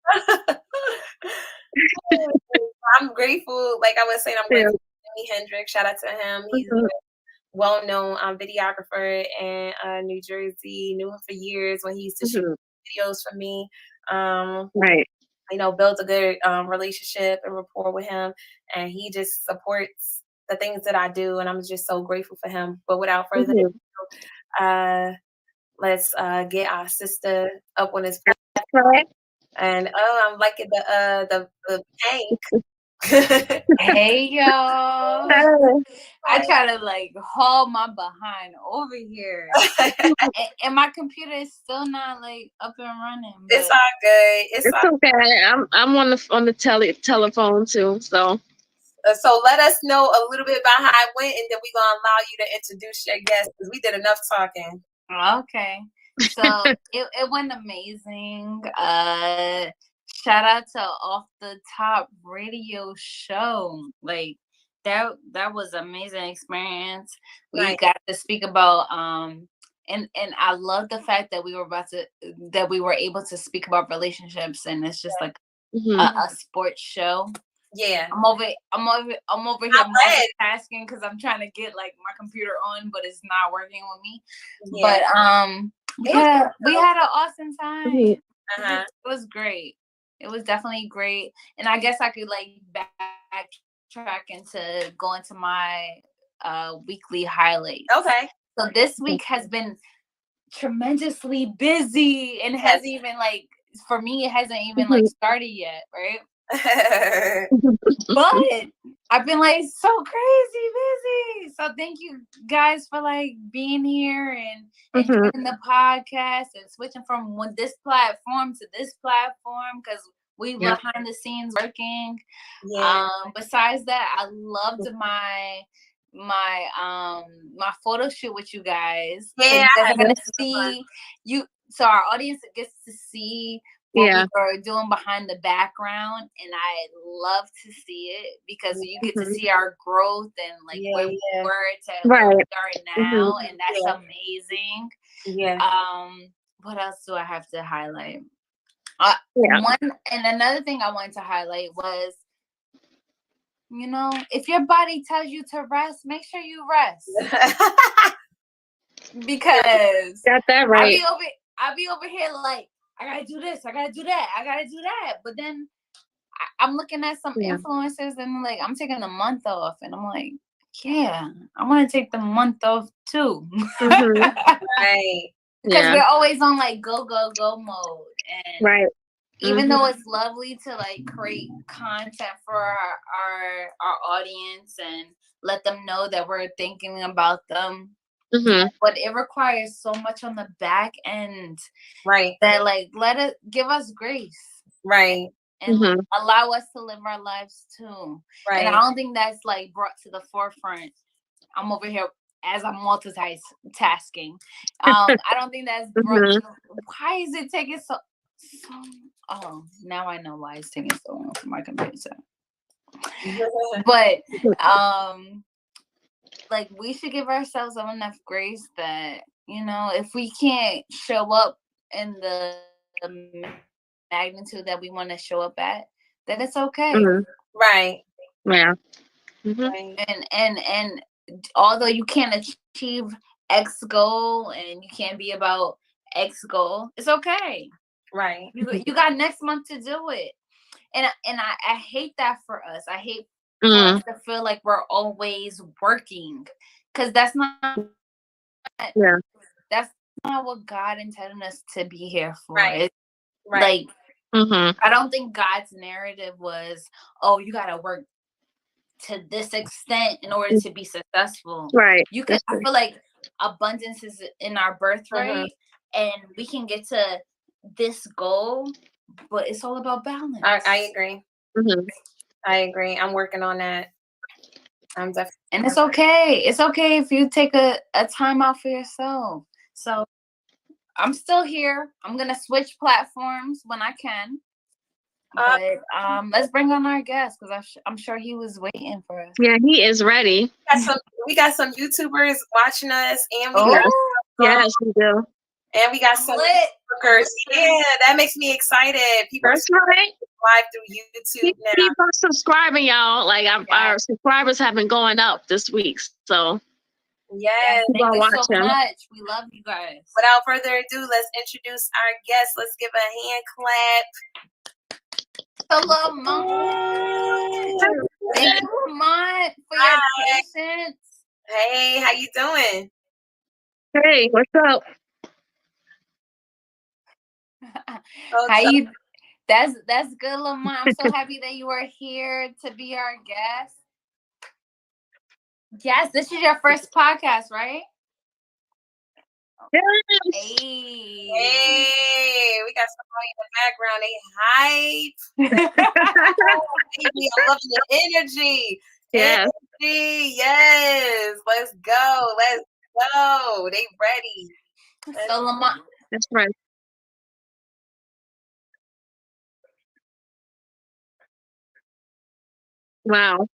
I'm grateful. Like I was saying, I'm grateful to Jimi Hendrix. Shout out to him. He's a well-known videographer in New Jersey. Knew him for years when he used to shoot videos for me. Right. You know, built a good relationship and rapport with him, and he just supports the things that I do, and I'm just so grateful for him. But without further ado, let's get our sister up on his platform. And I'm liking the tank. Hey y'all. I try to like haul my behind over here. and my computer is still not like up and running. It's all good. It's okay. I'm on the telephone too. So let us know a little bit about how it went, and then we're gonna allow you to introduce your guests because we did enough talking. Okay. So it went amazing. Shout out to Off the Top radio show. Like that was an amazing experience. We got to speak about and I love the fact that we were able to speak about relationships, and it's just like a sports show. Yeah. I'm over here multitasking because I'm trying to get like my computer on, but it's not working with me. Yeah. But we had an awesome time. It was great. It was definitely great. And I guess I could like backtrack into go into my weekly highlights. Okay. So this week has been tremendously busy and hasn't even like, for me, it hasn't even like started yet, right? But I've been like so crazy busy. So thank you guys for like being here and doing the podcast and switching from this platform to this platform, because we behind the scenes working. Besides that, I loved my photo shoot with you guys. Yeah, I'm gonna see you, so our audience gets to see what we were doing behind the background, and I love to see it because you get to see our growth and like where we were to where we are now, and that's amazing. What else do I have to highlight? Another thing I wanted to highlight was, you know, if your body tells you to rest, make sure you rest. Because got that right. I'll be over here like, I gotta do this, I gotta do that, I gotta do that. But then I'm looking at some influencers and like, I'm taking a month off, and I'm like, yeah, I want to take the month off too. Right. Because we're always on like go mode, and even though it's lovely to like create content for our audience and let them know that we're thinking about them. But it requires so much on the back end, that like give us grace, and allow us to live our lives too. And I don't think that's like brought to the forefront. I'm over here as I'm multitasking. I don't think that's brought. Why is it taking so? Oh, now I know why it's taking so long for my computer. But like, we should give ourselves enough grace that, you know, if we can't show up in the magnitude that we want to show up at, then it's okay. Right. Yeah. And although you can't achieve X goal and you can't be about X goal, it's okay. Right. You got next month to do it. And I hate that for us. I hate for us to feel like we're always working, because that's not what God intended us to be here for. Like, I don't think God's narrative was, oh, you gotta work to this extent in order to be successful. Right. I feel like abundance is in our birthright, and we can get to this goal, but it's all about balance. I agree. Mm-hmm. I agree. I'm working on that. I'm definitely. And it's okay. It's okay if you take a time out for yourself. So I'm still here. I'm gonna switch platforms when I can. But let's bring on our guest, because I'm sure he was waiting for us. Yeah, he is ready. We got some YouTubers watching us, and yes, we do. And we got some workers. Yeah, that makes me excited. People That's right. Live through YouTube now. Keep on subscribing, y'all. Like our subscribers have been going up this week, so yes, thank you so much. We love you guys. Without further ado, let's introduce our guest. Let's give a hand clap. Hello, Mom. Thank you, Lamont, for your patience. Hey, how you doing? Hey, what's up? How you? That's good, Lamont. I'm so happy that you are here to be our guest. Yes, this is your first podcast, right? Yes. Hey, we got somebody in the background. They hype. Baby, I love the energy. Yes. Energy. Yes. Let's go. Let's go. They ready. So Lamont. That's right. Wow.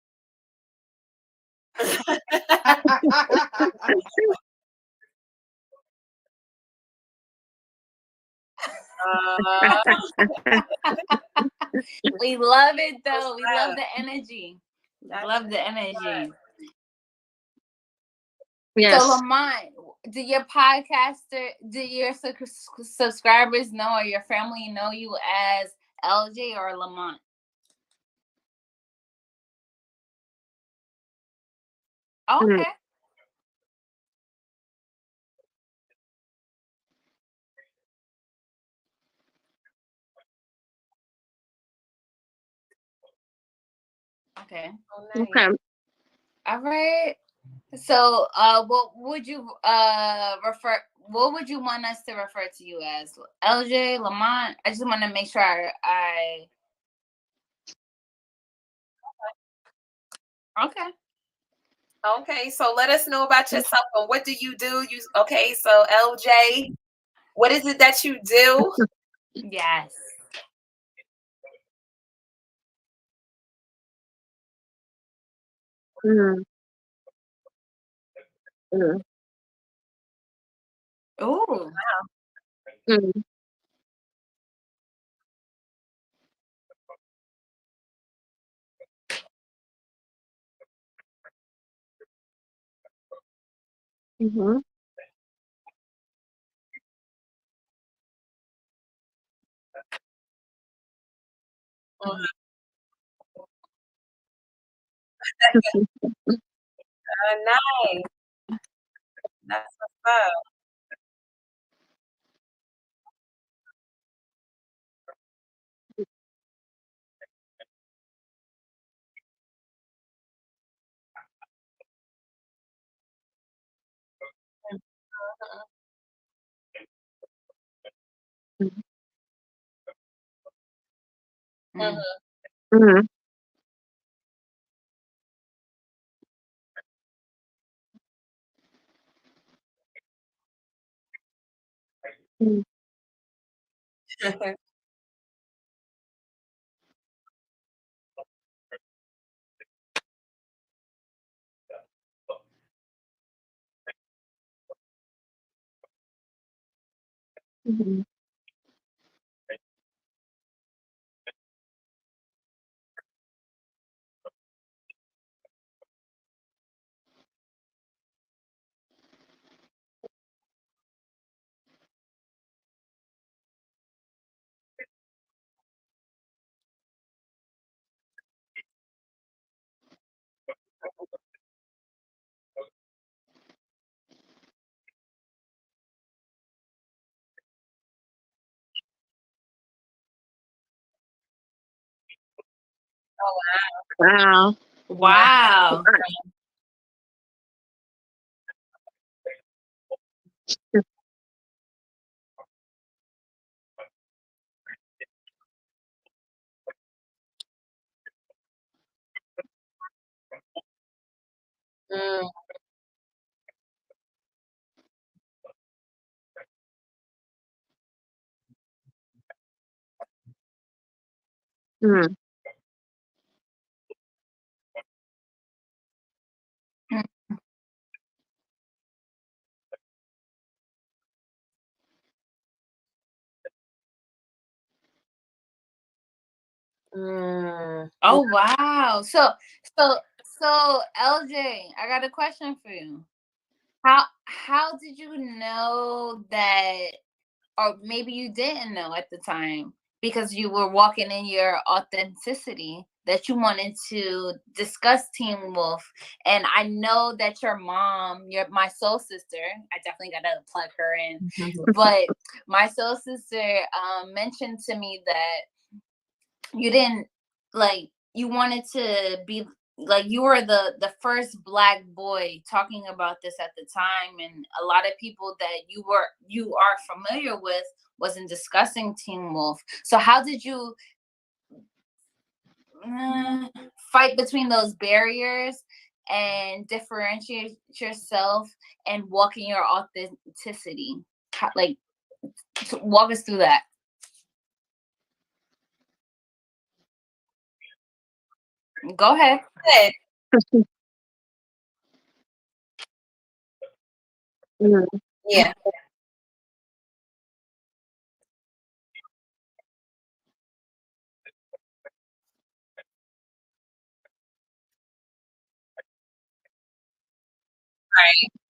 We love it though. We love the energy. Love the energy. Yes. So Lamont, do your subscribers know, or your family know you as LJ or Lamont? Okay. Okay. Okay. All right. So, what would you refer? What would you want us to refer to you as? LJ, Lamont? I just want to make sure I. Okay. Okay, so let us know about yourself and what do you do? Okay, so LJ, what is it that you do? Yes. Mm. Mm. Oh. Wow. Mm. Mm-hmm. Nice. That's what's up. Mm-hmm. Mm-hmm. Mm-hmm. Mm-hmm. Wow. Wow. Mm. Mm. Mm. Oh wow. So LJ, I got a question for you. How did you know that, or maybe you didn't know at the time because you were walking in your authenticity, that you wanted to discuss Teen Wolf? And I know that your mom, my soul sister, I definitely gotta plug her in, but my soul sister mentioned to me that you didn't, like, you wanted to be like, you were the first Black boy talking about this at the time, and a lot of people that you are familiar with wasn't discussing Teen Wolf. So how did you fight between those barriers and differentiate yourself and walk in your authenticity? Like, walk us through that. Go ahead. Good. Mm. Yeah.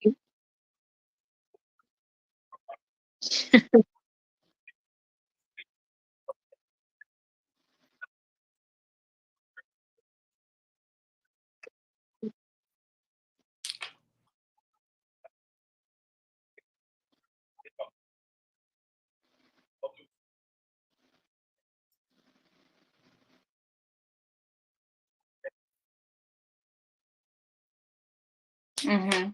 Right. Mm-hmm.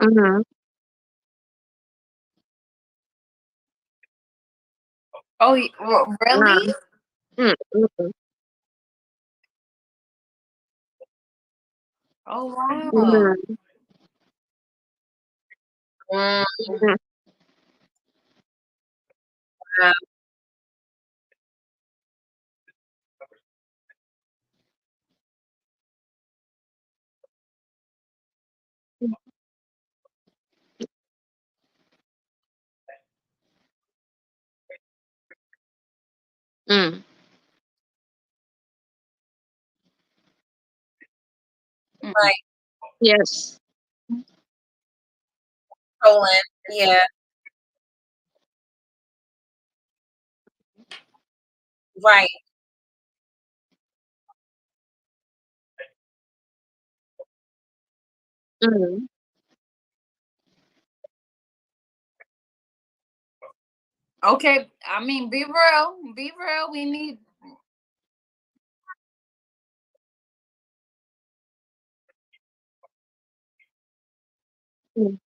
Mhm. Oh, Yeah. really? Mm. Mm. Oh, wow. Mhm. Mm. Mhm. Wow. Mm. Mhm. Right. Yes. Poland. Yeah. Right. Mm. Okay, I mean, be real. Be real. We need. Mm.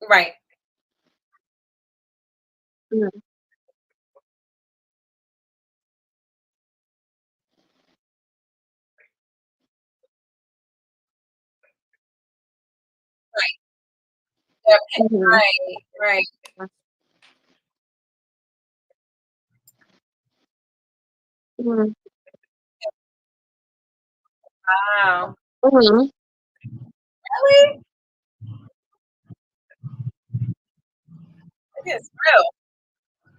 Right. Mm. Right. Yep. Mhm. Right. Right. Mhm. Wow. Mhm. Really? It is real.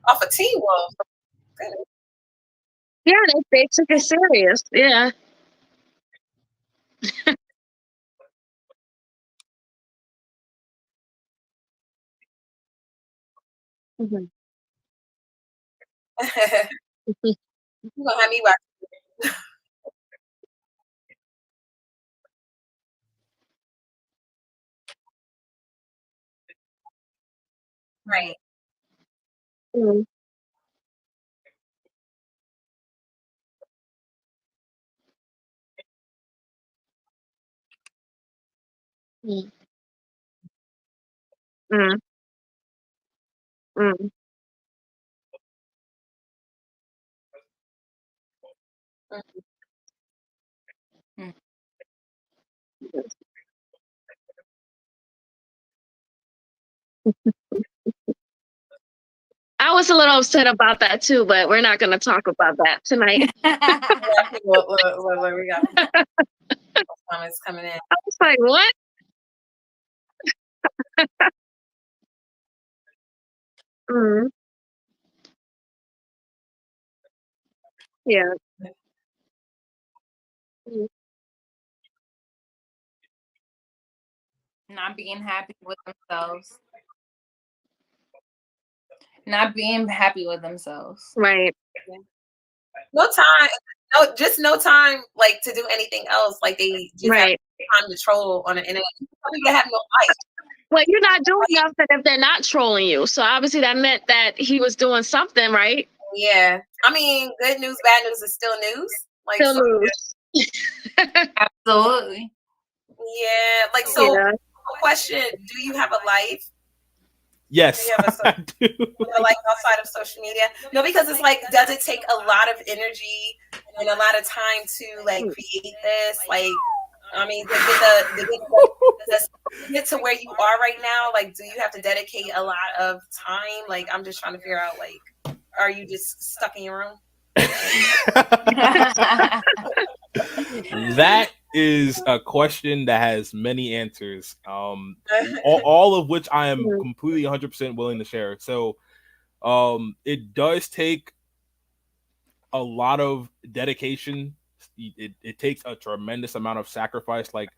Off a Teen Wolf. Goodness. Yeah, they took it serious. Yeah. Mhm. You gonna have me watch? Right. Mm. Mm. Mm. Mm. Mm. I was a little upset about that too, but we're not going to talk about that tonight. Look, we got comments coming in. I was like, what? Mm. Yeah. Mm. Not being happy with themselves. Not being happy with themselves. Right. No time. No, just no time like to do anything else. Like they just have Right. time to troll on the internet. People have no life. Well, you're not doing nothing if they're not trolling you. So obviously that meant that he was doing something, right? Yeah. I mean, good news, bad news is still news. Like Still so, news. Absolutely. yeah. Like so Yeah. question, do you have a life? Yes, Do you have I do. a life outside of social media? No, because it's like, does it take a lot of energy and a lot of time to like create this? Like, I mean, to get to where you are right now, like, do you have to dedicate a lot of time? Like, I'm just trying to figure out, like, are you just stuck in your room? That is a question that has many answers, all of which I am completely 100% willing to share. So it does take a lot of dedication. It takes a tremendous amount of sacrifice. Like,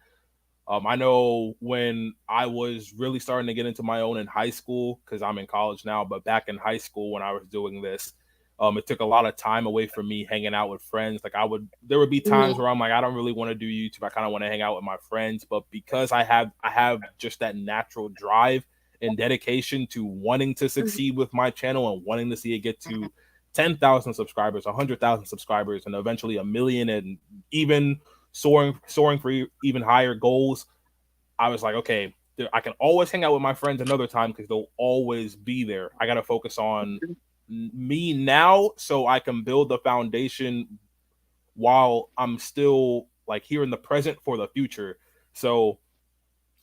I know when I was really starting to get into my own in high school, because I'm in college now, but back in high school when I was doing this, it took a lot of time away from me hanging out with friends. Like there would be times where I'm like, I don't really want to do YouTube. I kind of want to hang out with my friends, but because I have just that natural drive and dedication to wanting to succeed with my channel and wanting to see it get to 10,000 subscribers, 100,000 subscribers, and eventually a million, and even soaring for even higher goals. I was like, okay, I can always hang out with my friends another time because they'll always be there. I got to focus on me now so I can build the foundation while I'm still like here in the present for the future. So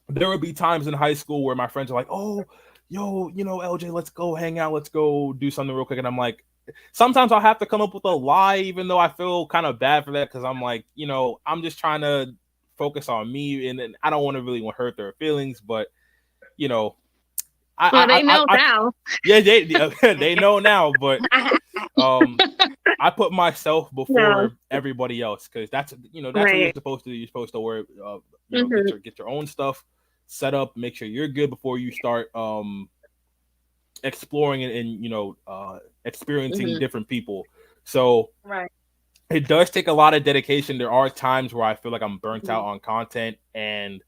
there would be times in high school where my friends are like, oh, yo, LJ, let's go hang out. Let's go do something real quick. And I'm like, sometimes I'll have to come up with a lie, even though I feel kind of bad for that. Cause I'm like, I'm just trying to focus on me and I don't want to really hurt their feelings, but they know now. Yeah, they know now, but I put myself before everybody else because that's what you're supposed to do. You're supposed to worry, get your own stuff set up, make sure you're good before you start exploring and experiencing different people. So it does take a lot of dedication. There are times where I feel like I'm burnt out on content and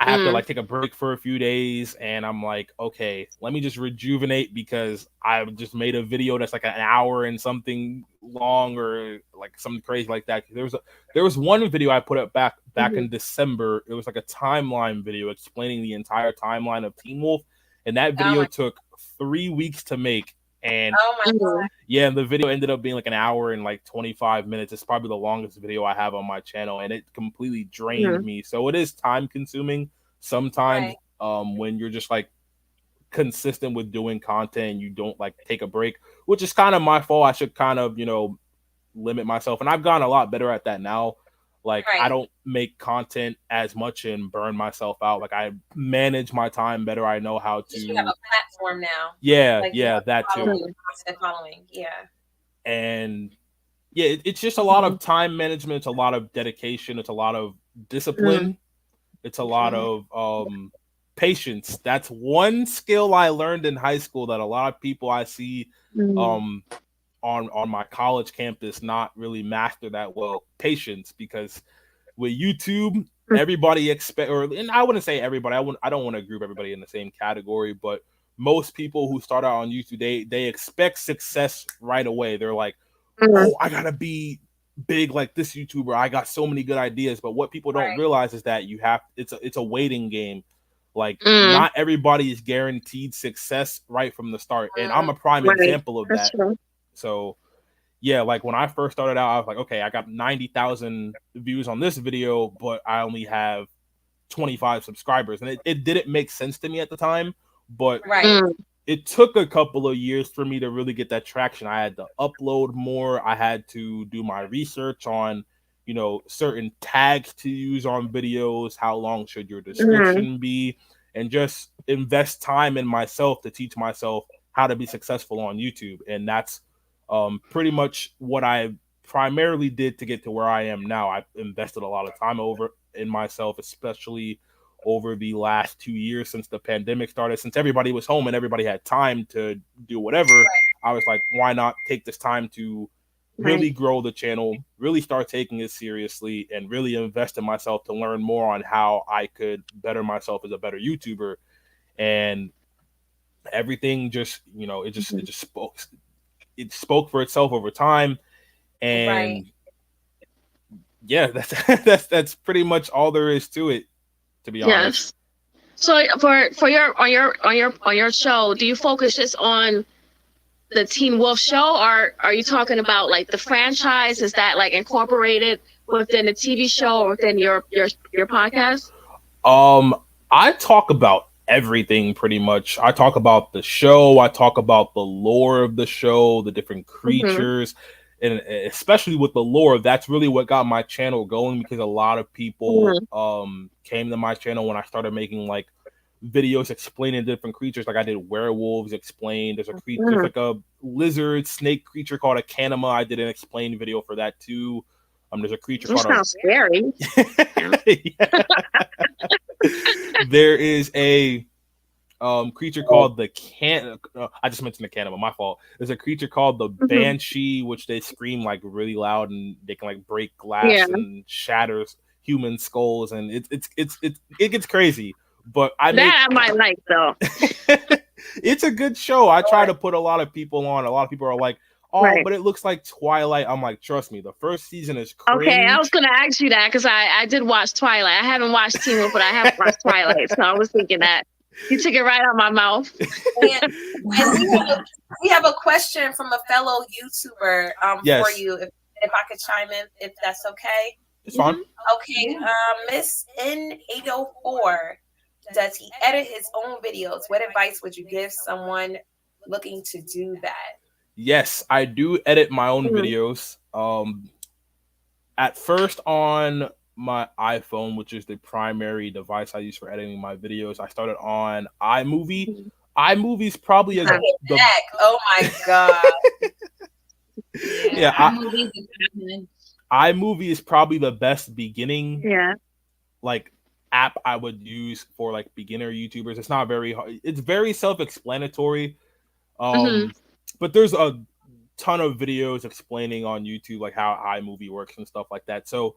I have to like take a break for a few days and I'm like, okay, let me just rejuvenate because I just made a video that's like an hour and something long or like something crazy like that. There was one video I put up back in December. It was like a timeline video explaining the entire timeline of Teen Wolf. And that video took 3 weeks to make. And yeah, the video ended up being like an hour and like 25 minutes. It's probably the longest video I have on my channel, and it completely drained me. So it is time consuming sometimes when you're just like consistent with doing content and you don't like take a break, which is kind of my fault. I should kind of, limit myself. And I've gotten a lot better at that now. Like I don't make content as much and burn myself out. Like I manage my time better. I know how to. You have a platform now. Yeah, like, that too. Following, and yeah, it's just a lot of time management. It's a lot of dedication. It's a lot of discipline. It's a lot of patience. That's one skill I learned in high school that a lot of people I see on my college campus not really master that well. Patience, because with YouTube, everybody and I wouldn't say everybody. I don't want to group everybody in the same category, but most people who start out on YouTube, they expect success right away. They're like, oh, I gotta be big like this YouTuber. I got so many good ideas. But what people don't realize is that it's a waiting game. Like not everybody is guaranteed success right from the start. And I'm a prime example of that. True. So yeah, like when I first started out, I was like, okay, I got 90,000 views on this video, but I only have 25 subscribers. And it didn't make sense to me at the time, but it took a couple of years for me to really get that traction. I had to upload more. I had to do my research on, you know, certain tags to use on videos. How long should your description be? And just invest time in myself to teach myself how to be successful on YouTube. And that's pretty much what I primarily did to get to where I am now. I've invested a lot of time in myself, especially over the last 2 years since the pandemic started. Since everybody was home and everybody had time to do whatever, I was like, why not take this time to really grow the channel, really start taking it seriously, and really invest in myself to learn more on how I could better myself as a better YouTuber. And everything just, you know, it just spoke for itself over time. And yeah, that's pretty much all there is to it, to be honest. So for your show, do you focus just on the Teen Wolf show, or are you talking about like the franchise? Is that like incorporated within the TV show or within your podcast? I talk about everything pretty much. I talk about the show, I talk about the lore of the show, the different creatures. And especially with the lore, that's really what got my channel going, because a lot of people came to my channel when I started making like videos explaining different creatures. Like I did werewolves explained. There's a creature, there's like a lizard snake creature called a canema. I did an explained video for that too. There's a creature called scary. There is a creature called the I just mentioned the canema, my fault. There's a creature called the banshee, which they scream like really loud and they can like break glass and shatters human skulls, and it gets crazy. But I might like though. It's a good show. I try to put a lot of people on. A lot of people are like, oh, but it looks like Twilight. I'm like, trust me, the first season is cringe. Okay, I was gonna ask you that because I did watch Twilight. I haven't watched Teen Wolf, but I have watched Twilight, so I was thinking that. You took it right out of my mouth. And we have a question from a fellow YouTuber for you, if I could chime in, if that's okay. It's fine. Okay, Miss N804, does he edit his own videos? What advice would you give someone looking to do that? Yes, I do edit my own videos. At first on my iPhone, which is the primary device I use for editing my videos, I started on iMovie. iMovie is probably oh my god. iMovie is probably the best beginning like app I would use for like beginner YouTubers. It's not very hard. It's very self-explanatory. But there's a ton of videos explaining on YouTube like how iMovie works and stuff like that. So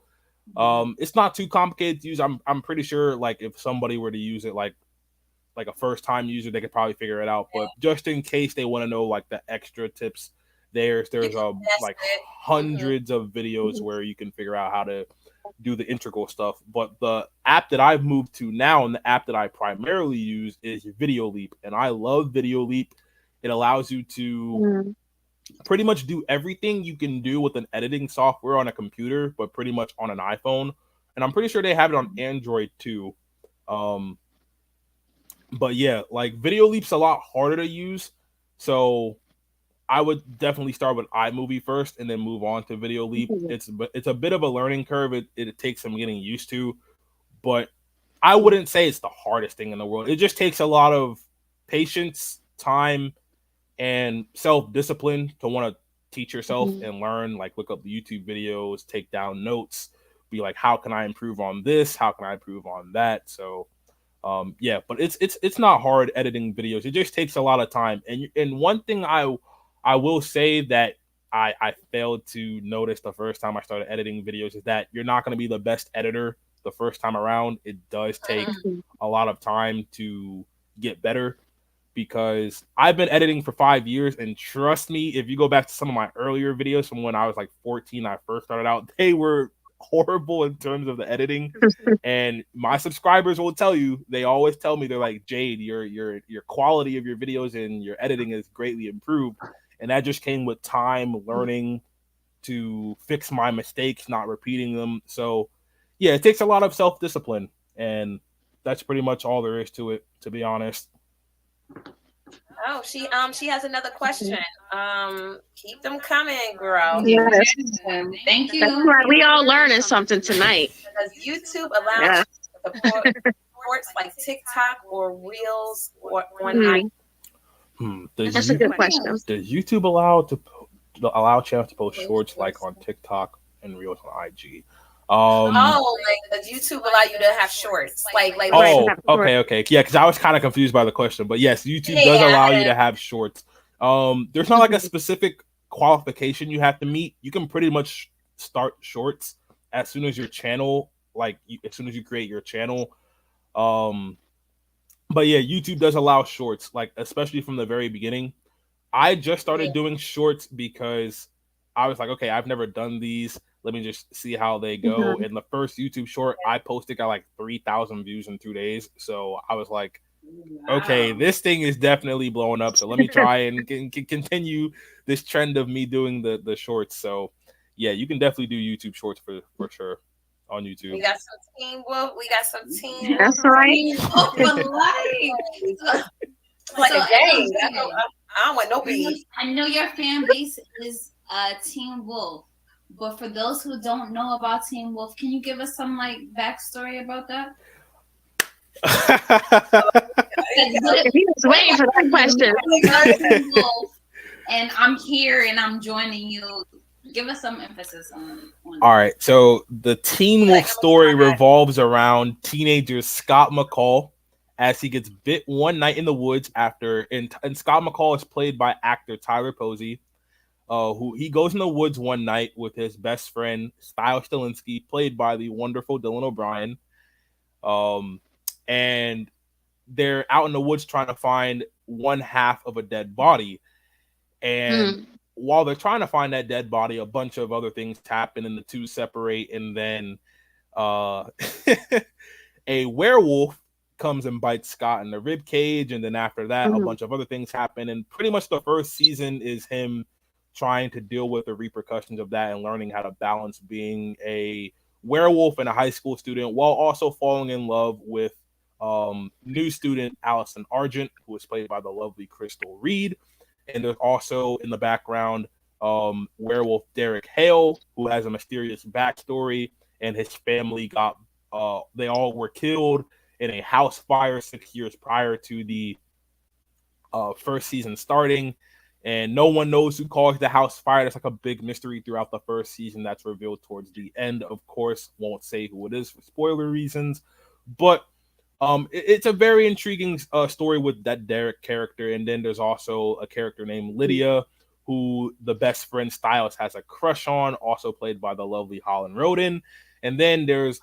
it's not too complicated to use. I'm pretty sure like if somebody were to use it like a first time user, they could probably figure it out. But just in case they want to know like the extra tips, there's like hundreds of videos where you can figure out how to do the integral stuff. But the app that I've moved to now, and the app that I primarily use, is Video Leap, and I love Video Leap. It allows you to pretty much do everything you can do with an editing software on a computer, but pretty much on an iPhone. And I'm pretty sure they have it on Android too. But yeah, like Video Leap's a lot harder to use. So I would definitely start with iMovie first and then move on to Video Leap. It's a bit of a learning curve. It takes some getting used to, but I wouldn't say it's the hardest thing in the world. It just takes a lot of patience, time, and self-discipline to want to teach yourself and learn, like look up the YouTube videos, take down notes, be like, how can I improve on this? How can I improve on that? So yeah, but it's not hard editing videos. It just takes a lot of time. And one thing I will say that I failed to notice the first time I started editing videos is that you're not going to be the best editor the first time around. It does take a lot of time to get better. because I've been editing for 5 years, and trust me, if you go back to some of my earlier videos from when I was like 14, I first started out, they were horrible in terms of the editing. And my subscribers will tell you, they always tell me, they're like, Jade, your quality of your videos and your editing is greatly improved. And that just came with time, learning to fix my mistakes, not repeating them. So yeah, it takes a lot of self-discipline, and that's pretty much all there is to it, to be honest. Oh, she has another question. Keep them coming, girl. Yes. Thank you. That's why we all learning something tonight. Does YouTube allow support shorts like TikTok or Reels or on That's a good question. Does YouTube allow channels to post shorts like on TikTok and Reels on IG? Does YouTube allow you to have shorts? Okay. Yeah, because I was kind of confused by the question, but yes, YouTube does allow you to have shorts. There's not like a specific qualification you have to meet. You can pretty much start shorts as soon as your channel, as soon as you create your channel. But yeah, YouTube does allow shorts, like especially from the very beginning. I just started doing shorts because I was like, okay, I've never done these. Let me just see how they go. And the first YouTube short I posted got like 3,000 views in 2 days. So I was like, okay, this thing is definitely blowing up. So let me try and continue this trend of me doing the shorts. So yeah, you can definitely do YouTube shorts for sure on YouTube. We got some Team Wolf. We got some Team. That's right. Like a game. I don't want no beef. I know your fan base is Team Wolf, but for those who don't know about Team Wolf, can you give us some backstory about that? He was waiting for that question. And I'm here and I'm joining you. Give us some emphasis on All right, so the Teen Wolf story revolves around teenager Scott McCall as he gets bit one night in the woods and Scott McCall is played by actor Tyler Posey, who he goes in the woods one night with his best friend Stiles Stilinski, played by the wonderful Dylan O'Brien, and they're out in the woods trying to find one half of a dead body. And while they're trying to find that dead body, a bunch of other things happen and the two separate, and then a werewolf comes and bites Scott in the rib cage, and then after that a bunch of other things happen, and pretty much the first season is him trying to deal with the repercussions of that and learning how to balance being a werewolf and a high school student while also falling in love with new student Allison Argent, who is played by the lovely Crystal Reed. And there's also in the background werewolf Derek Hale, who has a mysterious backstory, and his family they all were killed in a house fire 6 years prior to the first season starting, and no one knows who caused the house fire. That's like a big mystery throughout the first season that's revealed towards the end. Of course, won't say who it is for spoiler reasons, but it's a very intriguing story with that Derek character. And then there's also a character named Lydia, who the best friend Stiles has a crush on, also played by the lovely Holland Roden. And then there's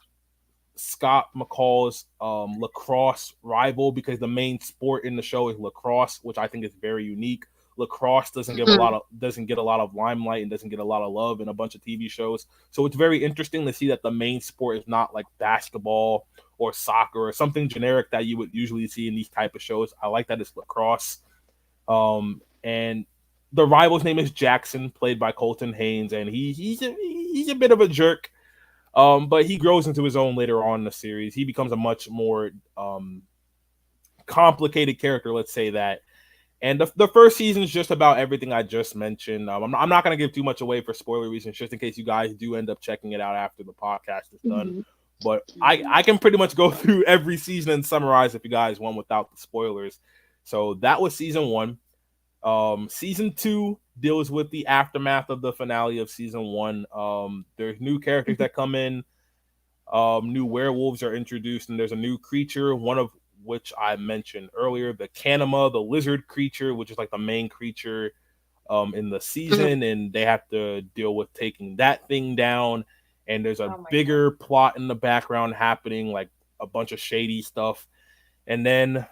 Scott McCall's lacrosse rival, because the main sport in the show is lacrosse, which I think is very unique. Lacrosse doesn't get a lot of limelight and doesn't get a lot of love in a bunch of TV shows. So it's very interesting to see that the main sport is not like basketball or soccer or something generic that you would usually see in these type of shows. I like that it's lacrosse. And the rival's name is Jackson, played by Colton Haynes, and he's a bit of a jerk. But he grows into his own later on in the series. He becomes a much more complicated character, let's say that. And the first season is just about everything I just mentioned. I'm not going to give too much away for spoiler reasons, just in case you guys do end up checking it out after the podcast is done. But I can pretty much go through every season and summarize if you guys want without the spoilers. So that was season 1. Season 2 deals with the aftermath of the finale of season 1. There's new characters that come in. New werewolves are introduced, and there's a new creature, one of which I mentioned earlier, the Kanima, the lizard creature, which is like the main creature in the season, and they have to deal with taking that thing down. And there's a bigger plot in the background happening, like a bunch of shady stuff. And then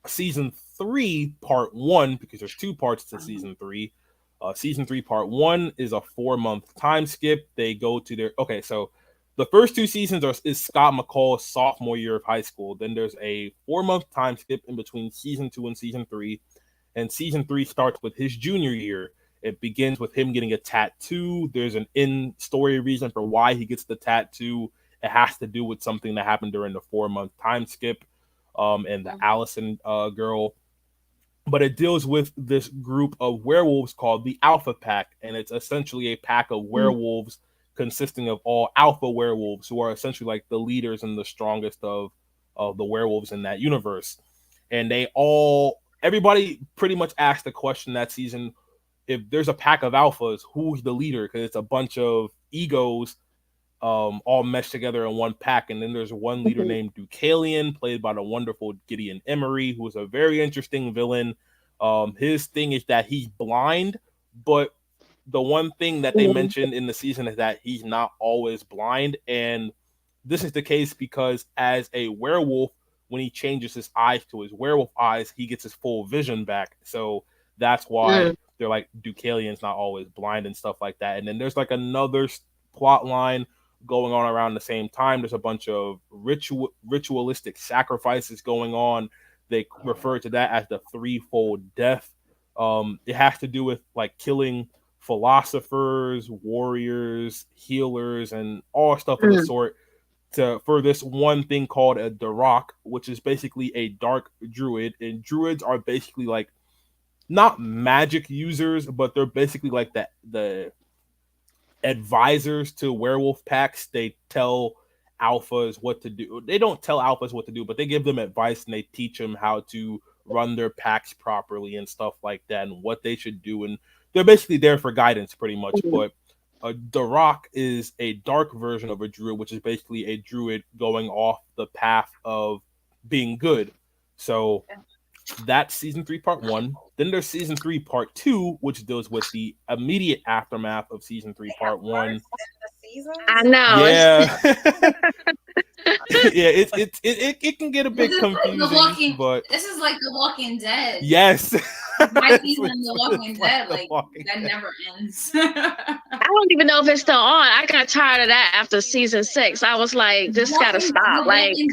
season 3 part 1, because there's 2 parts to season 3. Season 3 part 1 is a 4-month time skip. They go to their so the first 2 seasons is Scott McCall's sophomore year of high school. Then there's a 4-month time skip in between season 2 and season 3, and season 3 starts with his junior year. It begins with him getting a tattoo. There's an in-story reason for why he gets the tattoo. It has to do with something that happened during the 4-month time skip, and the Allison girl. But it deals with this group of werewolves called the Alpha Pack, and it's essentially a pack of werewolves consisting of all alpha werewolves who are essentially like the leaders and the strongest of the werewolves in that universe. And everybody pretty much asked the question that season, if there's a pack of alphas, who's the leader? Because it's a bunch of egos all meshed together in one pack. And then there's one leader named Deucalion, played by the wonderful Gideon Emery, who is a very interesting villain. His thing is that he's blind, but the one thing that they mentioned in the season is that he's not always blind. And this is the case because as a werewolf, when he changes his eyes to his werewolf eyes, he gets his full vision back. So that's why they're like, Deucalion's not always blind and stuff like that. And then there's like another plot line going on around the same time. There's a bunch of ritualistic sacrifices going on. They refer to that as the threefold death. It has to do with like killing philosophers, warriors, healers, and all stuff of the sort for this one thing called a Darok, which is basically a dark druid. And druids are basically like not magic users, but they're basically like the advisors to werewolf packs. They tell alphas what to do. They don't tell alphas what to do, but they give them advice and they teach them how to run their packs properly and stuff like that and what they should do. And they're basically there for guidance pretty much. But a Darok is a dark version of a druid, which is basically a druid going off the path of being good. So that's season 3 part 1. Then there's season 3 part 2, which deals with the immediate aftermath of season 3 part 1. I know. Yeah. Yeah, it can get a bit confusing, but this is like The Walking Dead. Yes. My season of The Walking Dead, like that never ends. I don't even know if it's still on. I got tired of that after season 6. I was like, this gotta stop. Like, she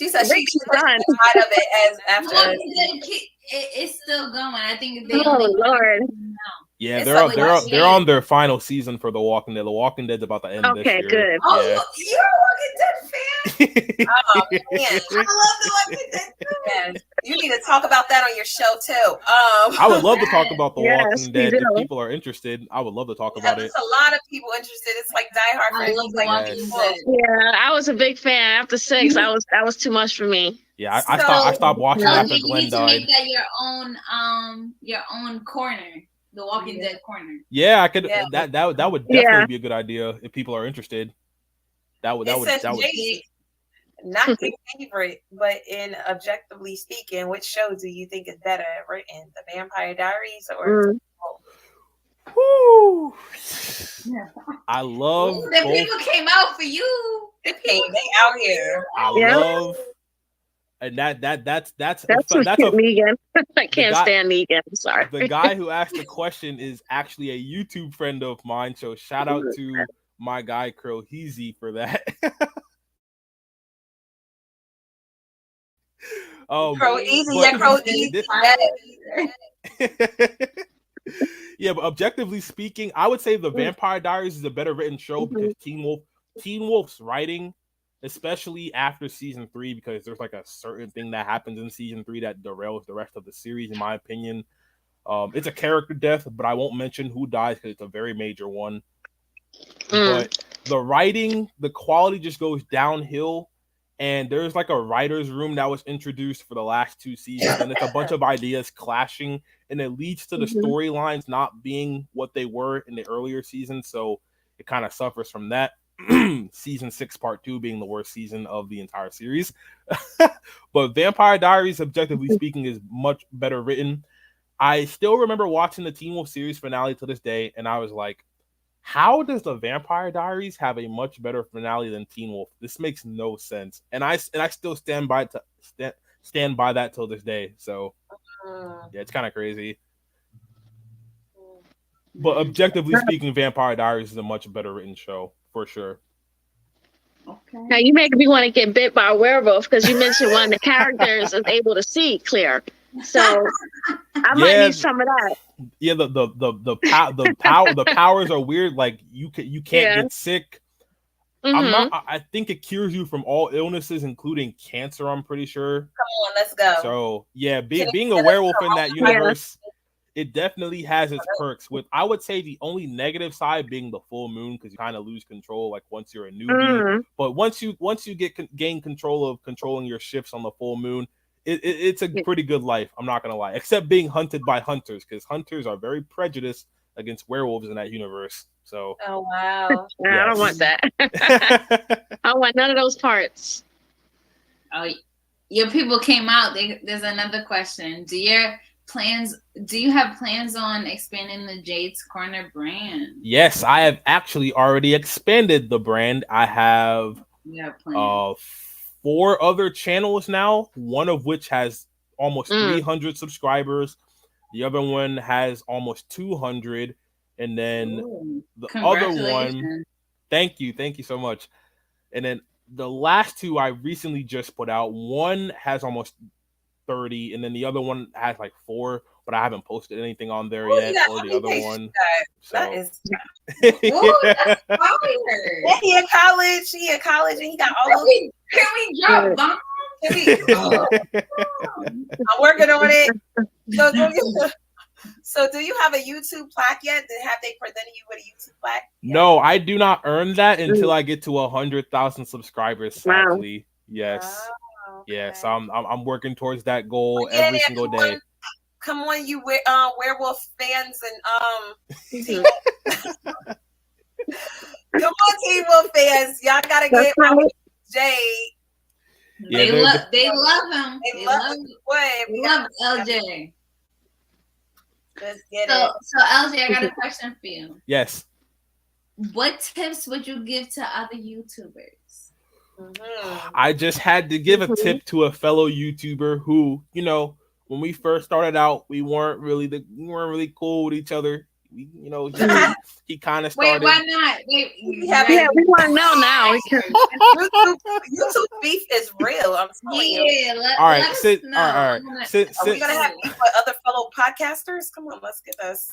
said she's done tired of it as after. It's still going. I think they Lord. Yeah, they're on their final season for The Walking Dead. The Walking Dead's about to end this year. Okay, good. Oh, you're a Walking Dead fan? Oh man, I love The Walking Dead. Yes. You need to talk about that on your show too. I would love to talk about The Walking Dead if people are interested. I would love to talk about it. There's a lot of people interested. It's like Die Hard. I love The Walking Dead. Yeah, I was a big fan. After 6, that was too much for me. Yeah, I stopped watching after you Glenn need to died. make that your own corner. The Walking Dead corner. Yeah, I could. Yeah. That would definitely be a good idea if people are interested. That would. Jades, not your favorite, but in objectively speaking, which show do you think is better written, The Vampire Diaries or? Whoo! I love. The people came out for you. They out here. I love. And that's Negan. I can't stand Negan. I'm sorry. The guy who asked the question is actually a YouTube friend of mine. So shout out to my guy Crow Heezy for that. Crow Easy, yeah, Crow Easy. Yeah, but objectively speaking, I would say The Vampire Diaries is a better written show because Teen Wolf's writing, especially after season 3, because there's like a certain thing that happens in season 3 that derails the rest of the series, in my opinion. It's a character death, but I won't mention who dies because it's a very major one. But the writing, the quality just goes downhill. And there's like a writer's room that was introduced for the last 2 seasons, and it's a bunch of ideas clashing, and it leads to the storylines not being what they were in the earlier seasons. So it kind of suffers from that. Season 6 part 2 being the worst season of the entire series. But Vampire Diaries, objectively speaking, is much better written. I still remember watching the Teen Wolf series finale to this day, and I was like, how does the Vampire Diaries have a much better finale than Teen Wolf? This makes no sense. And I still stand stand by that till this day. So yeah, it's kind of crazy. But objectively speaking, Vampire Diaries is a much better written show for sure. Okay. Now you make me want to get bit by a werewolf because you mentioned one of the characters is able to see clear. So I might need some of that. Yeah, the powers are weird. Like you can't get sick. I think it cures you from all illnesses, including cancer. I'm pretty sure. Come on, let's go. So yeah, being a werewolf in that universe, it definitely has its perks. With I would say the only negative side being the full moon, because you kind of lose control. Like once you're a newbie, but once you gain control of controlling your shifts on the full moon, it's a pretty good life. I'm not gonna lie, except being hunted by hunters, because hunters are very prejudiced against werewolves in that universe. So oh wow, yes. I don't want that. I don't want none of those parts. Oh, your people came out. There's another question. Do you have plans on expanding the Jades Corner brand? Yes, I have actually already expanded the brand. I have 4 other channels now, one of which has almost 300 subscribers. The other one has almost 200. And then the other one, thank you so much. And then the last 2 I recently just put out. One has almost 30, and then the other one has like 4, but I haven't posted anything on there yet. Or the other one. So. That is that's fire. He in college, and he got all those. Can we drop bomb? I'm working on it. So do you have a YouTube plaque yet? Have they presented you with a YouTube plaque? No, I do not earn that until I get to 100,000 subscribers. Sadly, yes. Oh, okay. Yes, I'm working towards that goal every single day. Come on, you werewolf fans and come on, Teen Wolf fans, y'all gotta get Jade. Yeah, they love him. They love LJ. Let's get it. So LJ, I got a question for you. Yes. What tips would you give to other YouTubers? I just had to give a tip to a fellow YouTuber who, when we first started out, we weren't really cool with each other. He kind of started. Wait, why not? We want to know now. YouTube beef is real. I'm telling you. All right. We're gonna have beef with other fellow podcasters. Come on, let's get this.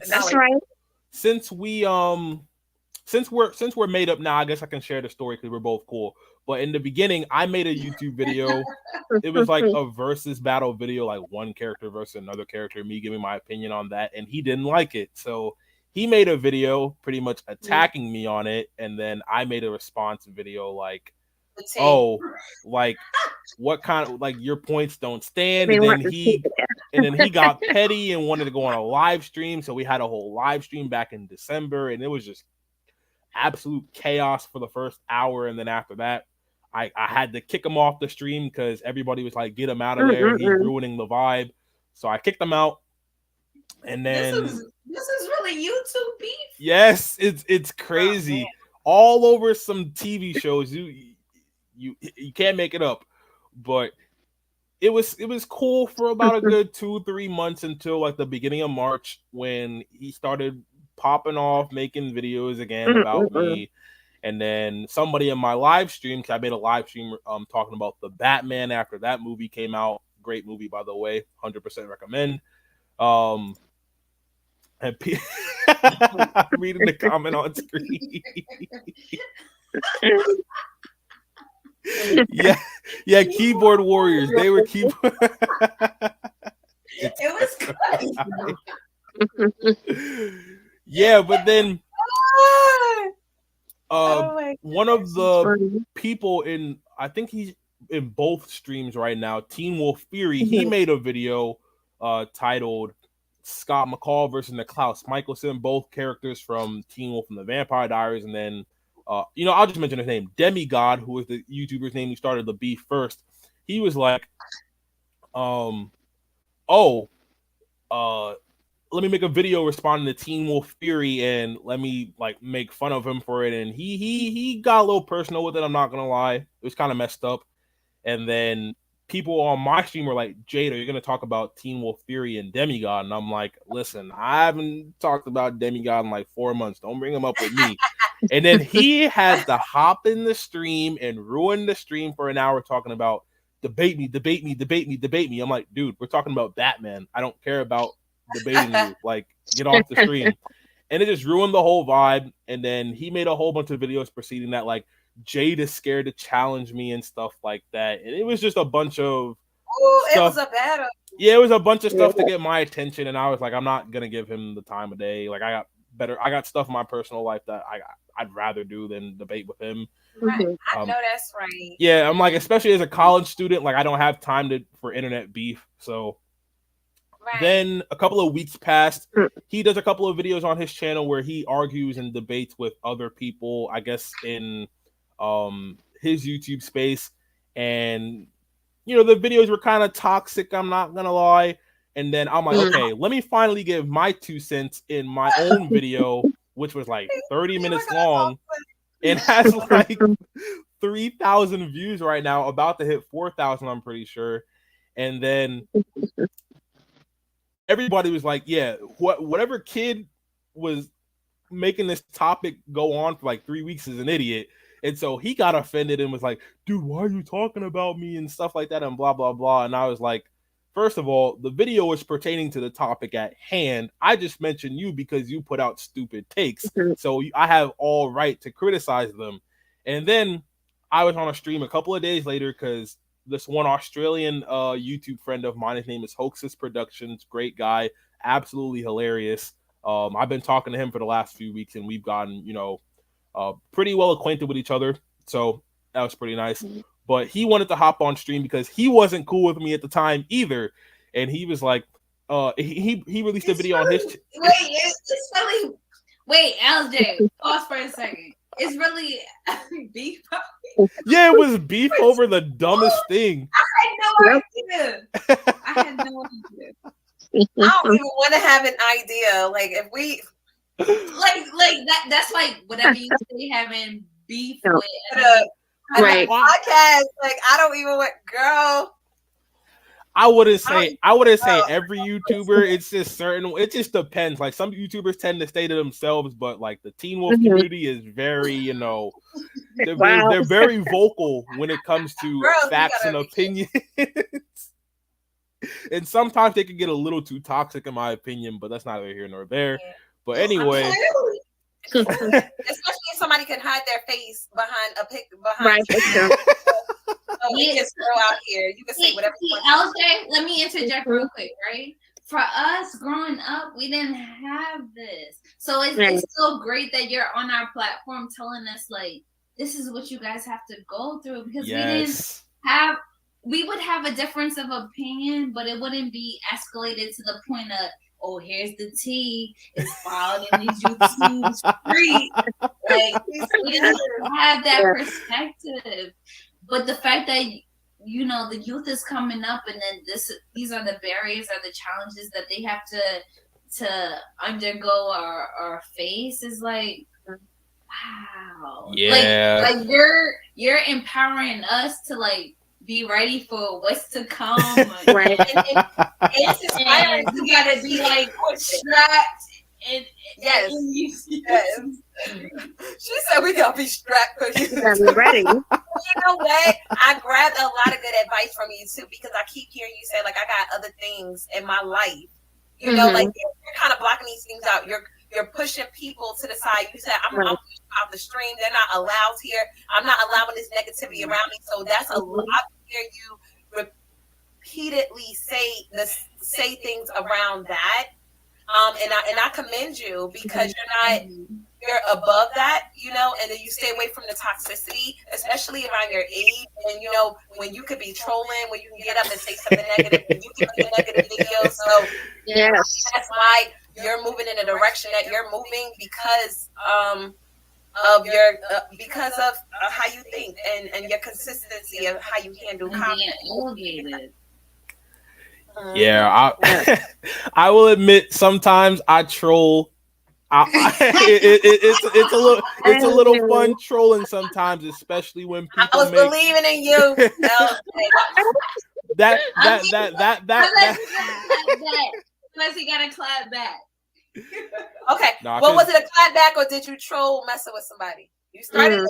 That's right. Since we're made up now, I guess I can share the story because we're both cool. But in the beginning, I made a YouTube video. It was like a versus battle video, like one character versus another character, me giving my opinion on that, and he didn't like it. So he made a video pretty much attacking me on it, and then I made a response video like, oh, like what kind of, like, your points don't stand. And then he got petty and wanted to go on a live stream. So we had a whole live stream back in December, and it was just absolute chaos for the first hour. And then after that, I had to kick him off the stream because everybody was like, get him out of there. He's ruining the vibe. So I kicked him out. And then this is really YouTube beef. Yes, it's crazy. All over some TV shows. You can't make it up. But it was cool for about a good 2-3 months until like the beginning of March, when he started popping off making videos again about me. And then somebody in my live stream, because I made a live stream talking about the Batman after that movie came out. Great movie, by the way. 100% recommend. And I'm reading the comment on screen. yeah, keyboard warriors. They were keyboard. It was crazy. Yeah, but then one of the people in, I think he's in both streams right now, Teen Wolf Fury, he made a video titled Scott McCall versus Niklaus Michelson, both characters from Teen Wolf and the Vampire Diaries. And then I'll just mention his name, Demigod, who is the YouTuber's name who started the beef first. He was like, let me make a video responding to Teen Wolf Fury and let me like make fun of him for it. And he got a little personal with it. I'm not gonna lie, it was kind of messed up. And then people on my stream were like, Jade, are you going to talk about Teen Wolf Theory and Demigod? And I'm like, listen, I haven't talked about Demigod in like 4 months. Don't bring him up with me. And then he has to hop in the stream and ruin the stream for an hour talking about debate me. I'm like, dude, we're talking about Batman. I don't care about debating you. Like, get off the stream. And it just ruined the whole vibe. And then he made a whole bunch of videos preceding that, like, Jade is scared to challenge me and stuff like that. And it was just a bunch of it was a battle. Yeah, it was a bunch of stuff to get my attention. And I was like, I'm not going to give him the time of day. Like, I got stuff in my personal life that I'd rather do than debate with him. Right. I know that's right. Yeah, I'm like, especially as a college student, like I don't have time for internet beef. So then a couple of weeks passed. He does a couple of videos on his channel where he argues and debates with other people, I guess, in his YouTube space. And, you know, the videos were kind of toxic, I'm not going to lie. And then I'm like, okay, let me finally give my 2 cents in my own video, which was like 30 minutes long. It has like 3,000 views right now, about to hit 4,000, I'm pretty sure. And then everybody was like, yeah, whatever kid was making this topic go on for like 3 weeks is an idiot. And so he got offended and was like, dude, why are you talking about me and stuff like that and blah, blah, blah. And I was like, first of all, the video is pertaining to the topic at hand. I just mentioned you because you put out stupid takes. So I have all right to criticize them. And then I was on a stream a couple of days later because this one Australian YouTube friend of mine, his name is Hoaxes Productions, great guy, absolutely hilarious. I've been talking to him for the last few weeks and we've gotten, you know, pretty well acquainted with each other. So that was pretty nice. But he wanted to hop on stream because he wasn't cool with me at the time either. And he was like, he released a video on his... It's really... Wait, LJ, pause for a second. It's really beef? Yeah, it was beef over the dumbest thing. I had no idea. I don't even want to have an idea. Like, if we... Like that's like whatever you say having beef with... Right. Podcast, like I don't even want, girl. I wouldn't say every YouTuber. It's just certain. It just depends. Like some YouTubers tend to stay to themselves, but like the Teen Wolf community is very, you know, they're very vocal when it comes to facts and opinions. And sometimes they can get a little too toxic, in my opinion. But that's neither here nor there. Yeah. But anyway. Especially if somebody can hide their face behind a pic behind. Right. So you just throw out here. You can say whatever. LJ, let me interject real quick, right? For us growing up, we didn't have this. So it's so great that you're on our platform telling us like this is what you guys have to go through because we would have a difference of opinion, but it wouldn't be escalated to the point of, oh, here's the tea. It's filed in these YouTube street. Like, we didn't have that perspective. But the fact that, you know, the youth is coming up and then these are the barriers or the challenges that they have to undergo or face is like, wow. Yeah. Like you're empowering us to like be ready for what's to come. Right. It's inspiring. You gotta be like strapped. Yes. She said we gotta be strapped because you gotta be ready. You know what? I grabbed a lot of good advice from you too because I keep hearing you say like I got other things in my life. You know, like you're kind of blocking these things out. You're pushing people to the side. You said I'm pushing out the stream. They're not allowed here. I'm not allowing this negativity around me. So that's a lot. I hear you repeatedly say things around that. And I commend you because you're above that, you know, and then you stay away from the toxicity, especially around your age. And you know, when you could be trolling, when you can get up and say something negative, and you can make a negative video. So that's why you're moving in the direction that you're moving because of your how you think and your consistency of how you handle conflict. Yeah, I will admit sometimes I troll. It's a little fun trolling sometimes, especially when people I was believing in you. that. Unless he got a clap back. Okay. Nah, well, was it a clap back or did you troll messing with somebody? You started.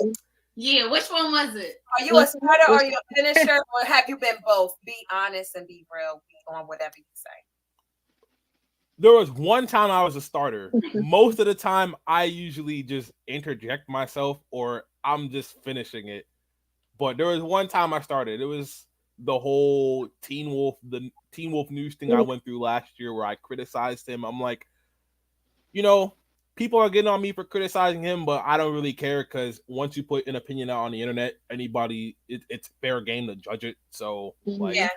Yeah, which one was it? Are you a starter or are you a finisher, or have you been both? Be honest and be real. Be on whatever you say. There was one time I was a starter. Most of the time, I usually just interject myself or I'm just finishing it. But there was one time I started. It was the whole Teen Wolf news thing I went through last year where I criticized him. I'm like, people are getting on me for criticizing him, but I don't really care because once you put an opinion out on the internet, anybody, it's fair game to judge it. So, I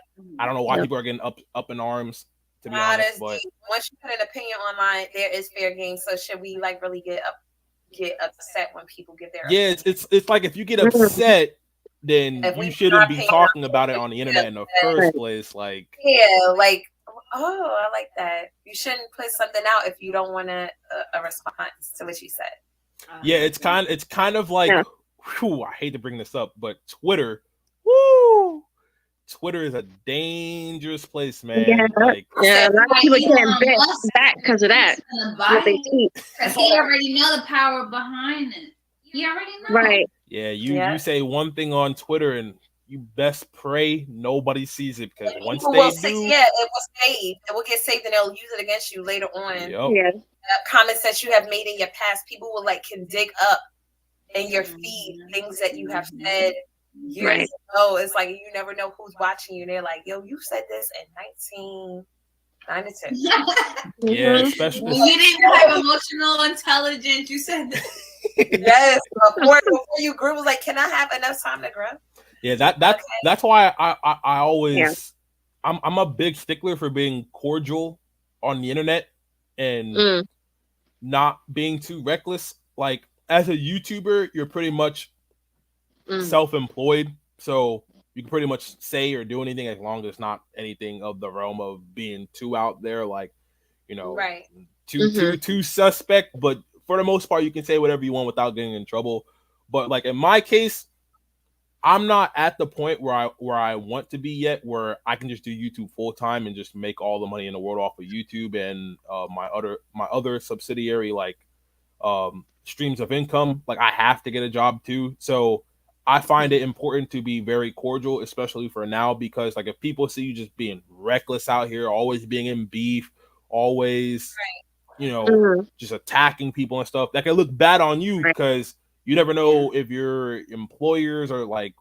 don't know why people are getting up in arms, to be honest. But once you put an opinion online, there is fair game. So should we really get upset when people get their opinion? It's like if you get upset, then you shouldn't be talking about it on the internet in the first place. Like, oh, I like that. You shouldn't put something out if you don't want a response to what you said. Yeah, it's kind of like, whew, I hate to bring this up, but Twitter, woo, Twitter is a dangerous place, man. A lot of people can't back because of that. Because he already know the power behind it. He already know. Right. Yeah, you say one thing on Twitter and you best pray nobody sees it, because once they do, it will save. It will get saved and they'll use it against you later on. Yep. Comments that you have made in your past, people will can dig up in your feed things that you have said years ago. It's like you never know who's watching you. They're like, "Yo, you said this in 1992." Yeah, especially you didn't have emotional intelligence. You said that. Yes, before you grew, was like, "Can I have enough time to grow?" Yeah, that's why I always I'm a big stickler for being cordial on the internet and not being too reckless. Like, as a YouTuber, you're pretty much self-employed, so you can pretty much say or do anything as long as it's not anything of the realm of being too out there, like, too suspect. But for the most part, you can say whatever you want without getting in trouble. But like in my case, I'm not at the point where I want to be yet, where I can just do YouTube full time and just make all the money in the world off of YouTube and my other subsidiary, like streams of income. Like, I have to get a job too. So I find it important to be very cordial, especially for now, because like if people see you just being reckless out here, always being in beef, always just attacking people and stuff, that can look bad on you, because you never know if your employers are like,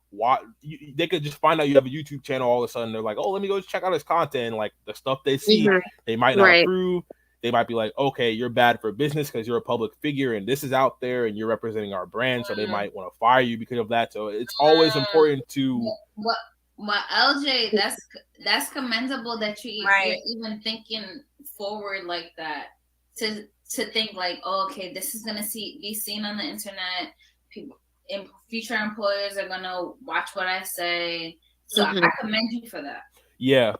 they could just find out you have a YouTube channel all of a sudden. They're like, oh, let me go check out his content. Like, the stuff they see, they might not approve. They might be like, okay, you're bad for business because you're a public figure and this is out there and you're representing our brand. So they might want to fire you because of that. So it's always important to. Well, LJ, that's commendable that you're even thinking forward like that. To think like, oh, okay, this is gonna be seen on the internet. People, future employers are gonna watch what I say. So I commend you for that. Yeah,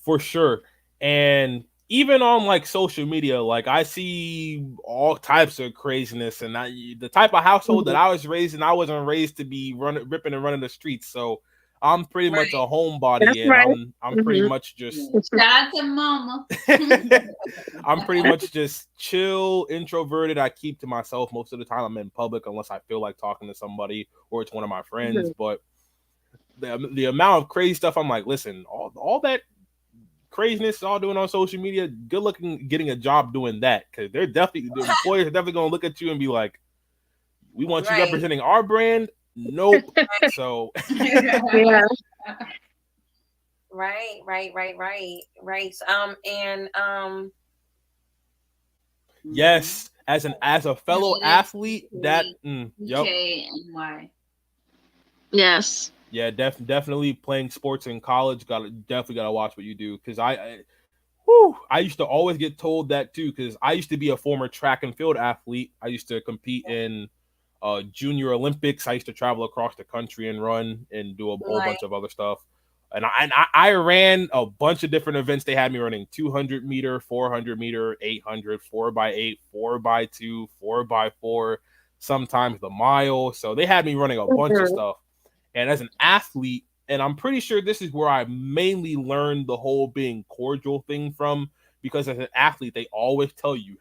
for sure. And even on like social media, like I see all types of craziness, and the type of household that I was raised in, I wasn't raised to be ripping and running the streets. So I'm pretty much a homebody, and I'm pretty much just shout out to mama. I'm pretty much just chill, introverted. I keep to myself most of the time. I'm in public unless I feel like talking to somebody or it's one of my friends. But the amount of crazy stuff, I'm like, listen, all that craziness all doing on social media, good looking getting a job doing that, because the employers are definitely gonna look at you and be like, we want you representing our brand. Nope. So Right. Yes, as a fellow athlete, that Why? Yes. Yeah, definitely playing sports in college. Definitely gotta watch what you do, because I used to always get told that too, because I used to be a former track and field athlete. I used to compete in junior Olympics. I used to travel across the country and run and do a whole bunch of other stuff. And I ran a bunch of different events. They had me running 200 meter, 400 meter, 800, 4x8, 4x2, 4x4, sometimes the mile. So they had me running a bunch of stuff. And as an athlete, and I'm pretty sure this is where I mainly learned the whole being cordial thing from, because as an athlete, they always tell you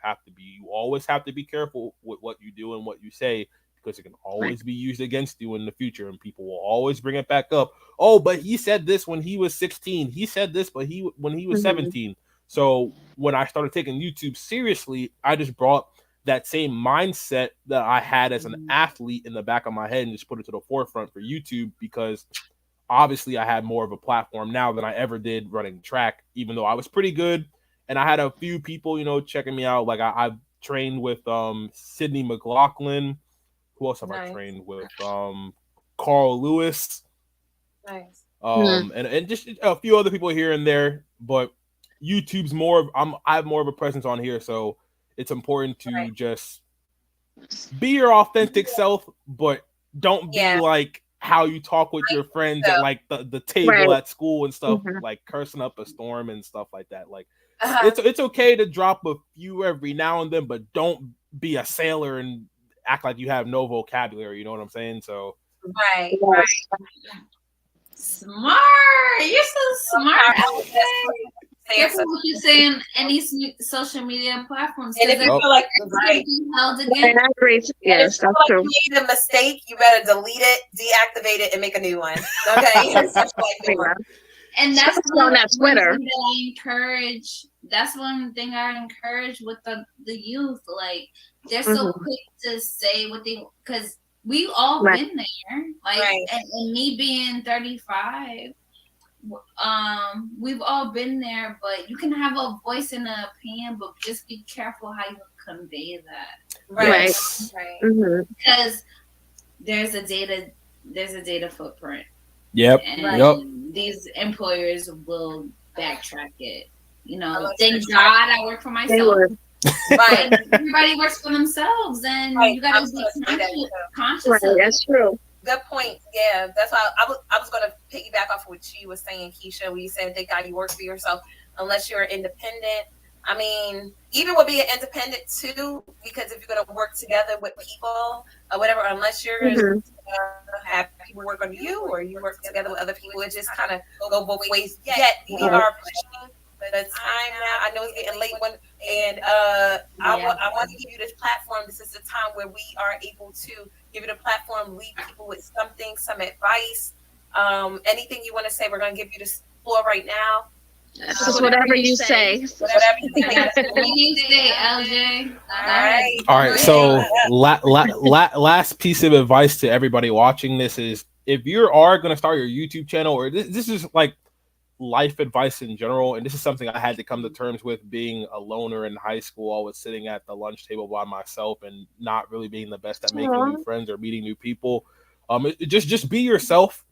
always have to be careful with what you do and what you say, because it can always be used against you in the future, and people will always bring it back up. Oh, but he said this when he was 16. He said this, but when he was 17. So when I started taking YouTube seriously, I just brought that same mindset that I had as an athlete in the back of my head and just put it to the forefront for YouTube, because obviously I had more of a platform now than I ever did running track, even though I was pretty good. And I had a few people, checking me out. Like I've trained with Sydney McLaughlin. Who else have I trained with? Carl Lewis. Nice. And just a few other people here and there. But YouTube's I have more of a presence on here, so it's important to just be your authentic self, but don't be like how you talk with your friends at like the table at school and stuff, like cursing up a storm and stuff like that. Like it's okay to drop a few every now and then, but don't be a sailor and act like you have no vocabulary. You know what I'm saying? So right. Smart. You're so smart. Careful what you say on any social media platforms. And if you feel like held again, yes, that's true. If you made a mistake, you better delete it, deactivate it, and make a new one. Okay. And that's one Twitter. I encourage. That's one thing I encourage with the youth. Like they're so quick to say what they, because we've all been there. Like and me being 35. We've all been there, but you can have a voice and an opinion, but just be careful how you convey that. Right. Because there's a data footprint. Yep. And these employers will backtrack it. Thank God I work for myself. Right. Everybody works for themselves, and you gotta be conscious of it. That's true. Good point. Yeah, that's why I was going to piggyback off of what you were saying, Keisha, where you said thank God you work for yourself, unless you're independent. I mean, even with being independent too, because if you're going to work together with people or whatever, unless you're have people work under you or you work together with other people, it just kind of go both ways. Yet we are pushing the time now. I know it's getting late, I want to give you this platform. This is the time where we are able to give you the platform, leave people with something, some advice, anything you want to say. We're going to give you the floor right now. Just whatever you say. Whatever you say. LJ. All right. So last piece of advice to everybody watching this is, if you are going to start your YouTube channel, or this is like life advice in general, and this is something I had to come to terms with being a loner in high school. Always sitting at the lunch table by myself and not really being the best at making new friends or meeting new people. Just be yourself.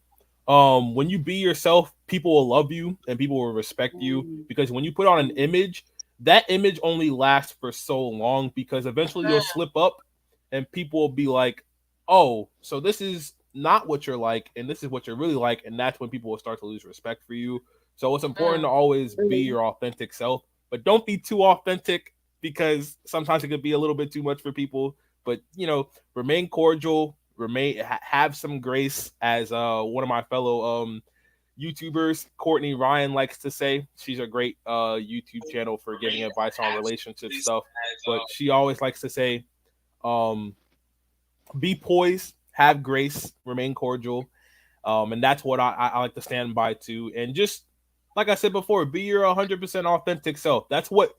When you be yourself, people will love you and people will respect you, because when you put on an image, that image only lasts for so long, because eventually you'll slip up and people will be like, oh, so this is not what you're like, and this is what you're really like, and that's when people will start to lose respect for you. So it's important to always be your authentic self, but don't be too authentic, because sometimes it could be a little bit too much for people. But remain cordial, have some grace, as one of my fellow YouTubers, Courtney Ryan, likes to say. She's a great YouTube channel for giving advice on relationship stuff, but she always likes to say, be poised, have grace, remain cordial, and that's what I like to stand by too. And just like I said before, be your 100% authentic self. That's what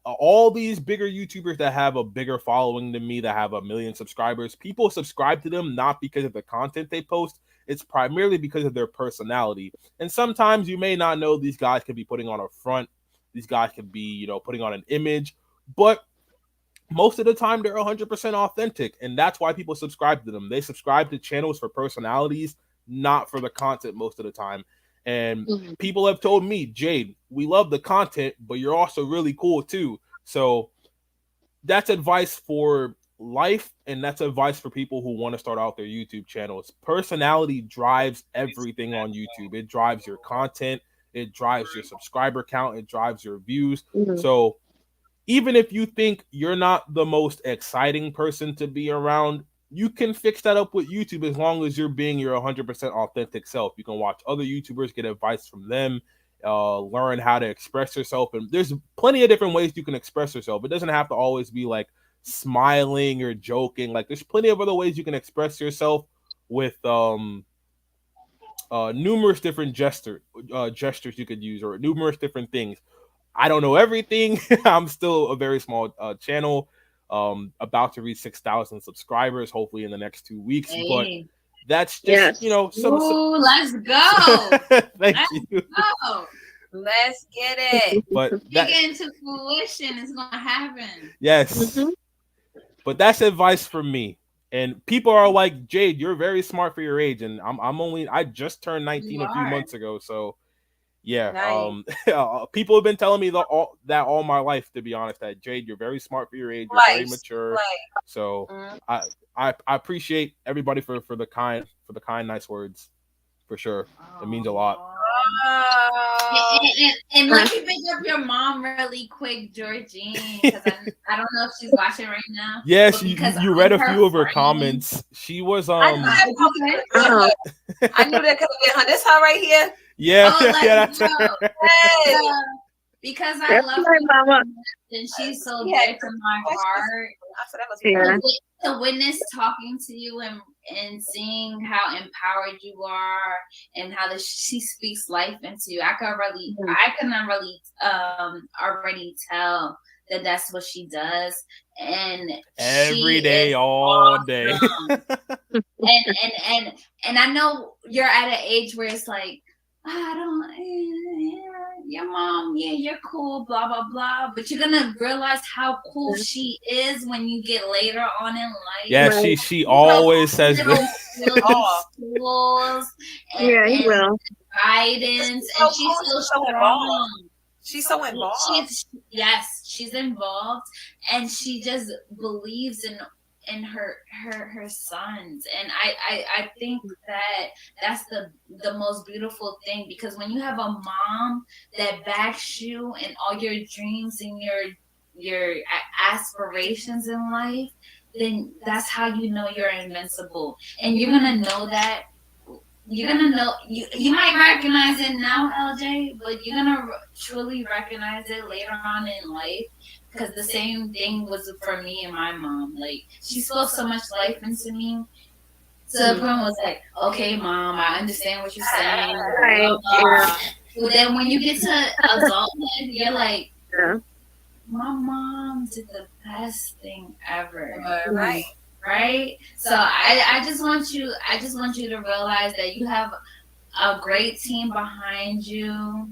all these bigger YouTubers that have a bigger following than me, that have 1 million subscribers, people subscribe to them not because of the content they post. It's primarily because of their personality. And sometimes you may not know these guys could be putting on a front. These guys could be, putting on an image, but most of the time they're 100% authentic, and that's why people subscribe to them. They subscribe to channels for personalities, not for the content most of the time. And people have told me, Jade, we love the content, but you're also really cool too. So that's advice for life, and that's advice for people who want to start out their YouTube channels. Personality drives everything on YouTube. It drives your content, it drives your subscriber count, it drives your views. So even if you think you're not the most exciting person to be around, you can fix that up with YouTube as long as you're being your 100% authentic self. You can watch other YouTubers, get advice from them, learn how to express yourself. And there's plenty of different ways you can express yourself. It doesn't have to always be like smiling or joking. Like there's plenty of other ways you can express yourself with numerous different gestures you could use, or numerous different things. I don't know everything. I'm still a very small channel. About to reach 6,000 subscribers, hopefully in the next 2 weeks. Hey. But that's just, some. Ooh, let's go. Thank you. Go. Let's get it. But get into fruition. It's gonna happen. Yes. But that's advice from me. And people are like, Jade, you're very smart for your age, and I just turned 19 a few months ago, so. Yeah, nice. People have been telling me all my life, to be honest, that Jade, you're very smart for your age, you're very mature. So I appreciate everybody for the kind nice words, for sure. It means a lot. And let me pick up your mom really quick, Georgine, because I don't know if she's watching right now. Yes, you read a few of her comments. She was I knew that could have been her. This her right here. Yeah, that's because I love her, mama, and she's so dear to my heart. To witness talking to you and seeing how empowered you are and how she speaks life into you, I cannot really already tell that that's what she does, and every day, all awesome. Day. and I know you're at an age where it's like, your mom, you're cool, blah, blah, blah. But you're going to realize how cool she is when you get later on in life. Yeah, right. she always says this. Schools and will. Guidance. And she's so strong. She's so involved. She's involved. And she just believes in her sons, and I think that's the most beautiful thing, because when you have a mom that backs you in all your dreams and your aspirations in life, then that's how you know you're invincible. And you're gonna know that. You're gonna know you might recognize it now, LJ, but you're gonna truly recognize it later on in life. Because the same thing was for me and my mom. Like, she spoke so much life into me. So the point was like, okay, mom, I understand what you're saying. Right. But then when you get to adulthood, you're like, my mom did the best thing ever. Right? So I just want you to realize that you have a great team behind you.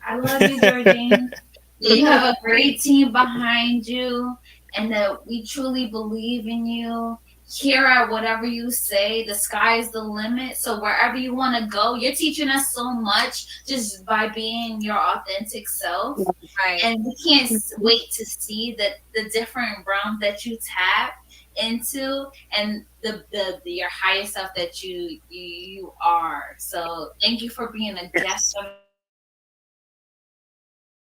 I love you, Georgine. You have a great team behind you, and that we truly believe in you. Here at whatever you say, the sky is the limit. So wherever you want to go, you're teaching us so much just by being your authentic self. Right. And we can't wait to see the different realms that you tap into, and your highest self that you are. So thank you for being a guest of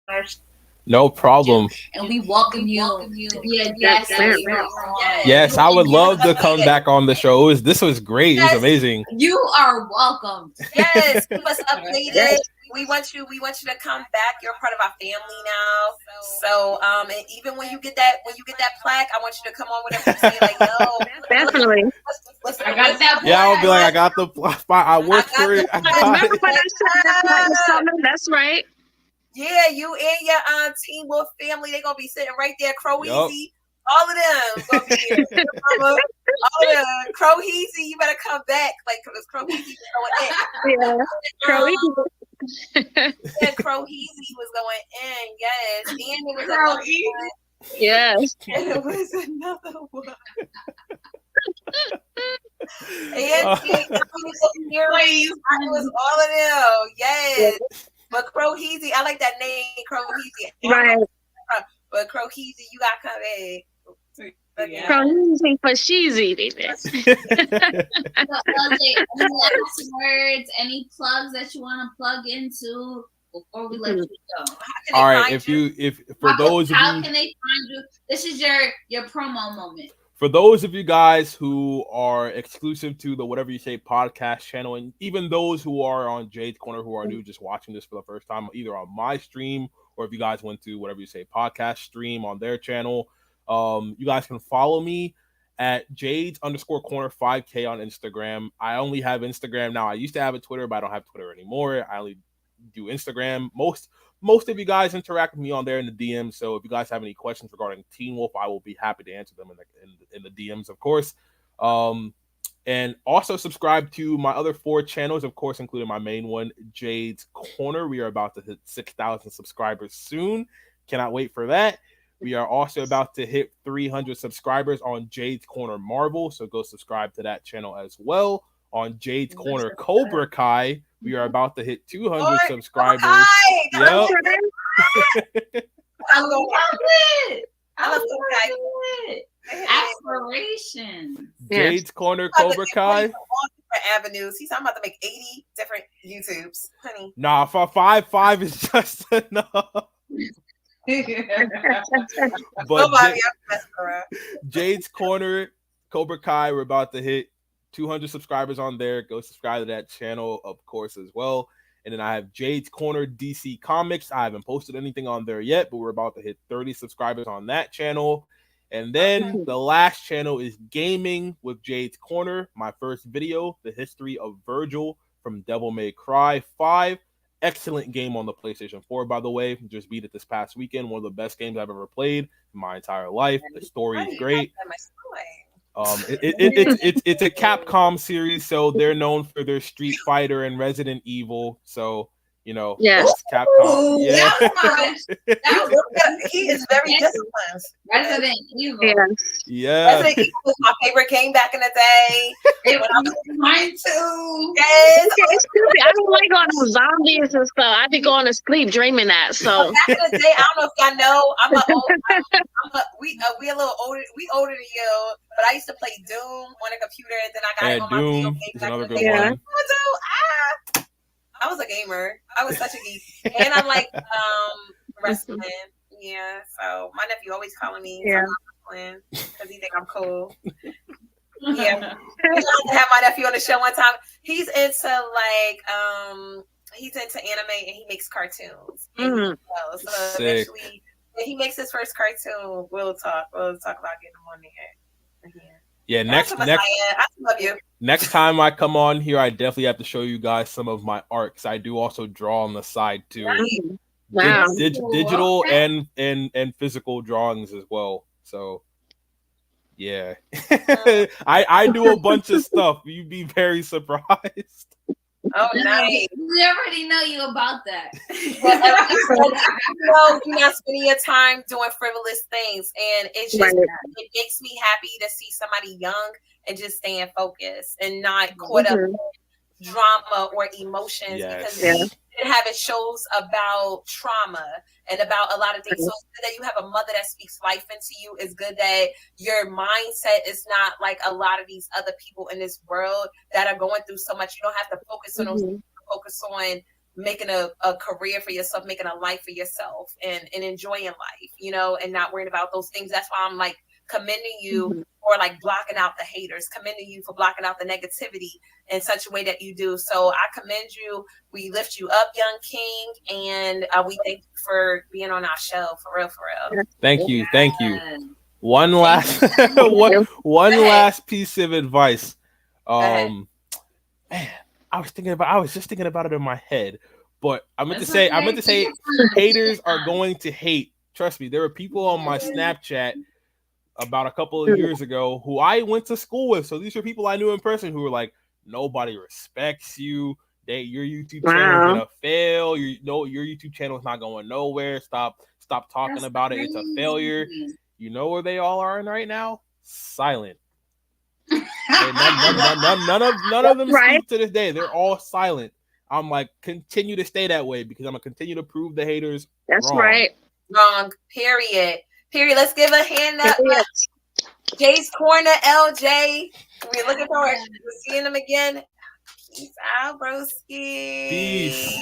our show. No problem. And we welcome you to be a guest. Yes, I would love to come back on the show. This was great. Yes. It was amazing. You are welcome. Yes, keep us updated. Yes. We want you to come back. You're a part of our family now. So and even when you get that plaque, I want you to come on with us and say like, yo, definitely. I got that. Yeah, I'll be like, I got the spot. I worked for it. Remember when I said that? That's right. Yeah, you and your Team Wolf family, they're gonna be sitting right there. Crow Easy, all of them gonna be here. All of them. Crow Easy, you better come back. Like, because Crow Easy was going in. Yeah, Crow Easy. Yeah, Crow Easy was going in. Yes, and it was Crow Easy. Yes, and it was another one. And it was all of them. Yes. But Crowheezy, I like that name, Crowheezy. Right. But Crowheezy, you got to come in. Yeah. Crowheezy for sheezy, baby. Any last words, any plugs that you want to plug into before we let you go? All right, if for those of you, how can they find you? This is your promo moment. For those of you guys who are exclusive to the Whatever You Say podcast channel, and even those who are on Jade's Corner who are new, just watching this for the first time, either on my stream or if you guys went to Whatever You Say podcast stream on their channel, you guys can follow me at Jades_Corner 5K on Instagram. I only have Instagram now. I used to have a Twitter, but I don't have Twitter anymore. I only do Instagram. Most of you guys interact with me on there in the DMs. So if you guys have any questions regarding Teen Wolf, I will be happy to answer them in the DMs, of course. And also subscribe to my other 4 channels, of course, including my main one, Jade's Corner. We are about to hit 6,000 subscribers soon. Cannot wait for that. We are also about to hit 300 subscribers on Jade's Corner Marvel. So go subscribe to that channel as well. On Jade's Corner Cobra Kai, we are about to hit 200 subscribers. Yep. I love it. I love it. Aspiration. Jade's Corner Cobra Kai. Avenues. He's talking about to make 80 different YouTubes, honey. Nah, for five is just enough. But Jade's Corner Cobra Kai, we're about to hit 200 subscribers on there. Go subscribe to that channel, of course, as well. And then I have Jade's Corner DC Comics. I haven't posted anything on there yet, but we're about to hit 30 subscribers on that channel. And then the last channel is Gaming with Jade's Corner. My first video, The History of Virgil from Devil May Cry 5. Excellent game on the PlayStation 4, by the way. Just beat it this past weekend. One of the best games I've ever played in my entire life. The story is great. It's a Capcom series, so they're known for their Street Fighter and Resident Evil. So you know, Capcom. Ooh, yeah, he is very disciplined. Resident Evil. Yeah. Resident Evil was my favorite game back in the day. It was mine too. Yes. I don't like all those zombies and stuff. I be going to sleep dreaming that. So back in the day, I don't know if y'all know, we a little older. We older than you, but I used to play Doom on a computer, and then I got it on my video game back in the day. I was a gamer. I was such a geek, and I like wrestling. Yeah, so my nephew always calling me wrestling because he think I'm cool. Yeah, I have my nephew on the show one time. He's into he's into anime and he makes cartoons. So eventually, when he makes his first cartoon, we'll talk about getting him on there. Yeah, I love you. Next time I come on here, I definitely have to show you guys some of my art because I do also draw on the side too. Wow. Digital and physical drawings as well. So yeah. I do a bunch of stuff. You'd be very surprised. Oh, nice. We already know you about that. You're not spending your time doing frivolous things, and it's just it makes me happy to see somebody young and just staying focused and not caught up in drama or emotions because having shows about trauma and about a lot of things. So that you have a mother that speaks life into you is good, that your mindset is not like a lot of these other people in this world that are going through so much. You don't have to focus on those, focus on making a career for yourself, making a life for yourself and enjoying life, you know, and not worrying about those things. That's why I'm like commending you for like blocking out the haters, commending you for blocking out the negativity in such a way that you do. So I commend you. We lift you up, young king, and we thank you for being on our show. For real. Thank you. One last last piece of advice. Man, I was just thinking about it in my head, but I meant to say haters are going to hate. Trust me, there were people on my Snapchat about a couple of years ago who I went to school with. So these are people I knew in person who were like, nobody respects you. Your YouTube channel is gonna fail. Your YouTube channel is not going nowhere. Stop talking about it. It's a failure. You know where they all are right now? Silent. None of them speak to this day. They're all silent. I'm like, continue to stay that way because I'm gonna continue to prove the haters wrong. Wrong. Period. Let's give a hand up. Jay's Corner, LJ. We're looking forward to seeing them again. Peace out, broski. Peace.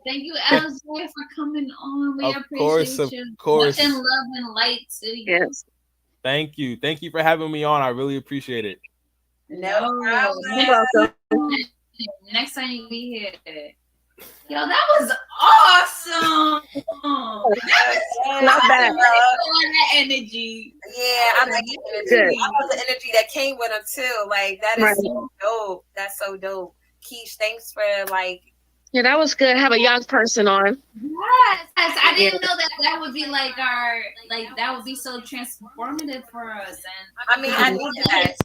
Thank you, LJ, for coming on. We appreciate you. Of course. Much in love and light to you. Yes. Thank you for having me on. I really appreciate it. No problem. You're welcome. Next time you be here. Yo, that was awesome. Not bad. That energy. Yeah, I like the energy. I love the energy that came with her too. Like that is so dope. That's so dope. Keish, thanks for like. Yeah, that was good. Have a young person on. Yes, I didn't know that would be like that would be so transformative for us. And I mean, I need that.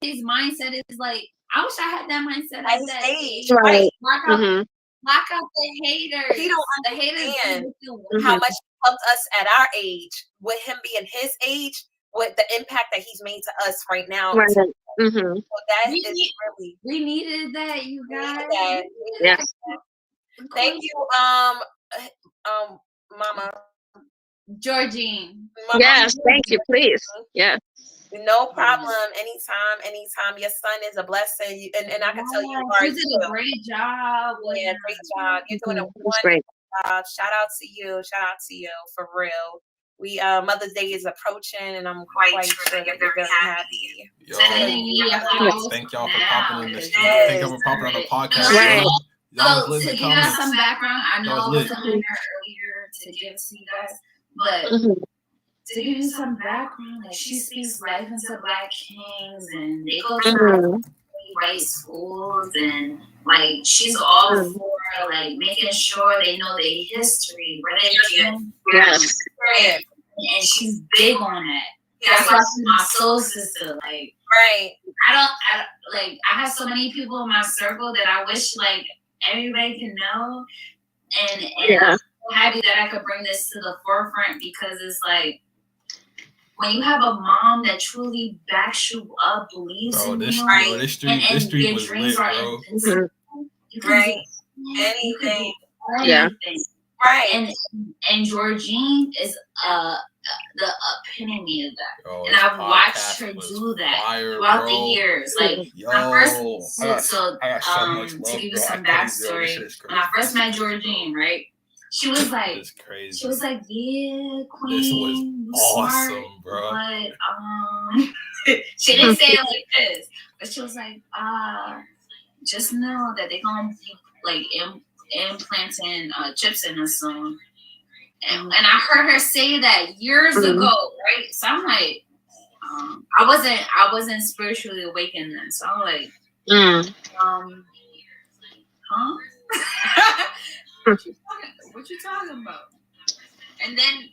His mindset is like, I wish I had that mindset At at that age, age. right? Lock out the haters. He don't understand how much he helped us at our age. With him being his age, with the impact that he's made to us right now. Right. So that is really, we needed that, you guys. Yes. Thank you, Mama Georgine. Yes, thank you, please. Yeah. No problem. Anytime. Your son is a blessing, and I can tell you are. You did a great job. Yeah, great job. You're doing a wonderful job. Shout out to you for real. We Mother's Day is approaching, and I'm quite sure that you're very happy. Yo, thank y'all for popping in the stream. Thank y'all for popping on the podcast. Right. Y'all So to give us some background, I know I wasn't on there earlier to give to you guys, but to give you some background, like she speaks life into Black kings, and they go to white schools, and like she's all for like making sure they know their history, where they came from. And she's big on that. That's why she's my soul sister. Like, right. I have so many people in my circle that I wish like everybody can know, and I'm so happy that I could bring this to the forefront, because it's like, when you have a mom that truly backs you up, believes in you, this street was lit, bro. You can do anything. Right. And Georgine is the epitome of that. And I've watched her do that throughout the years. Like to give you some backstory, when I first met Georgine, right? She was like, yeah, queen. This was awesome, bro. But she didn't say it like this, but she was like, just know that they're gonna be like implanting chips in us soon. And I heard her say that years ago, right? So I'm like, I wasn't spiritually awakened then, so I'm like, huh? What you talking about? And then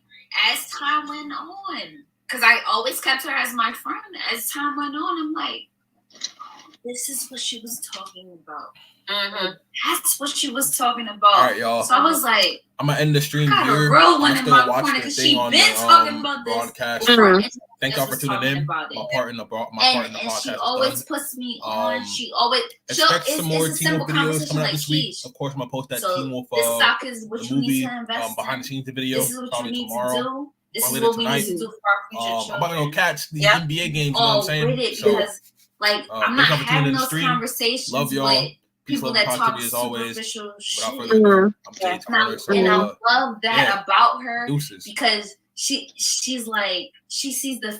as time went on, because I always kept her as my friend, as time went on, I'm like, this is what she was talking about. That's what she was talking about. All right, y'all. So I was like, I'm gonna end the stream here. I'm still watching the thing on the broadcast. Thank y'all for tuning in. My part in the podcast. And she always puts me on. She always expect some more Teen Wolf videos coming out this week. Of course, I'm gonna post that Teen Wolf the movie behind the scenes video probably tomorrow. This is what we need to do for our future children. I'm about to go catch the NBA games. You know what I'm saying? Because I'm not having those conversations. Love y'all. People that talk superficial shit. I'm Jades Carter. And I love that about her, because she's like, she sees the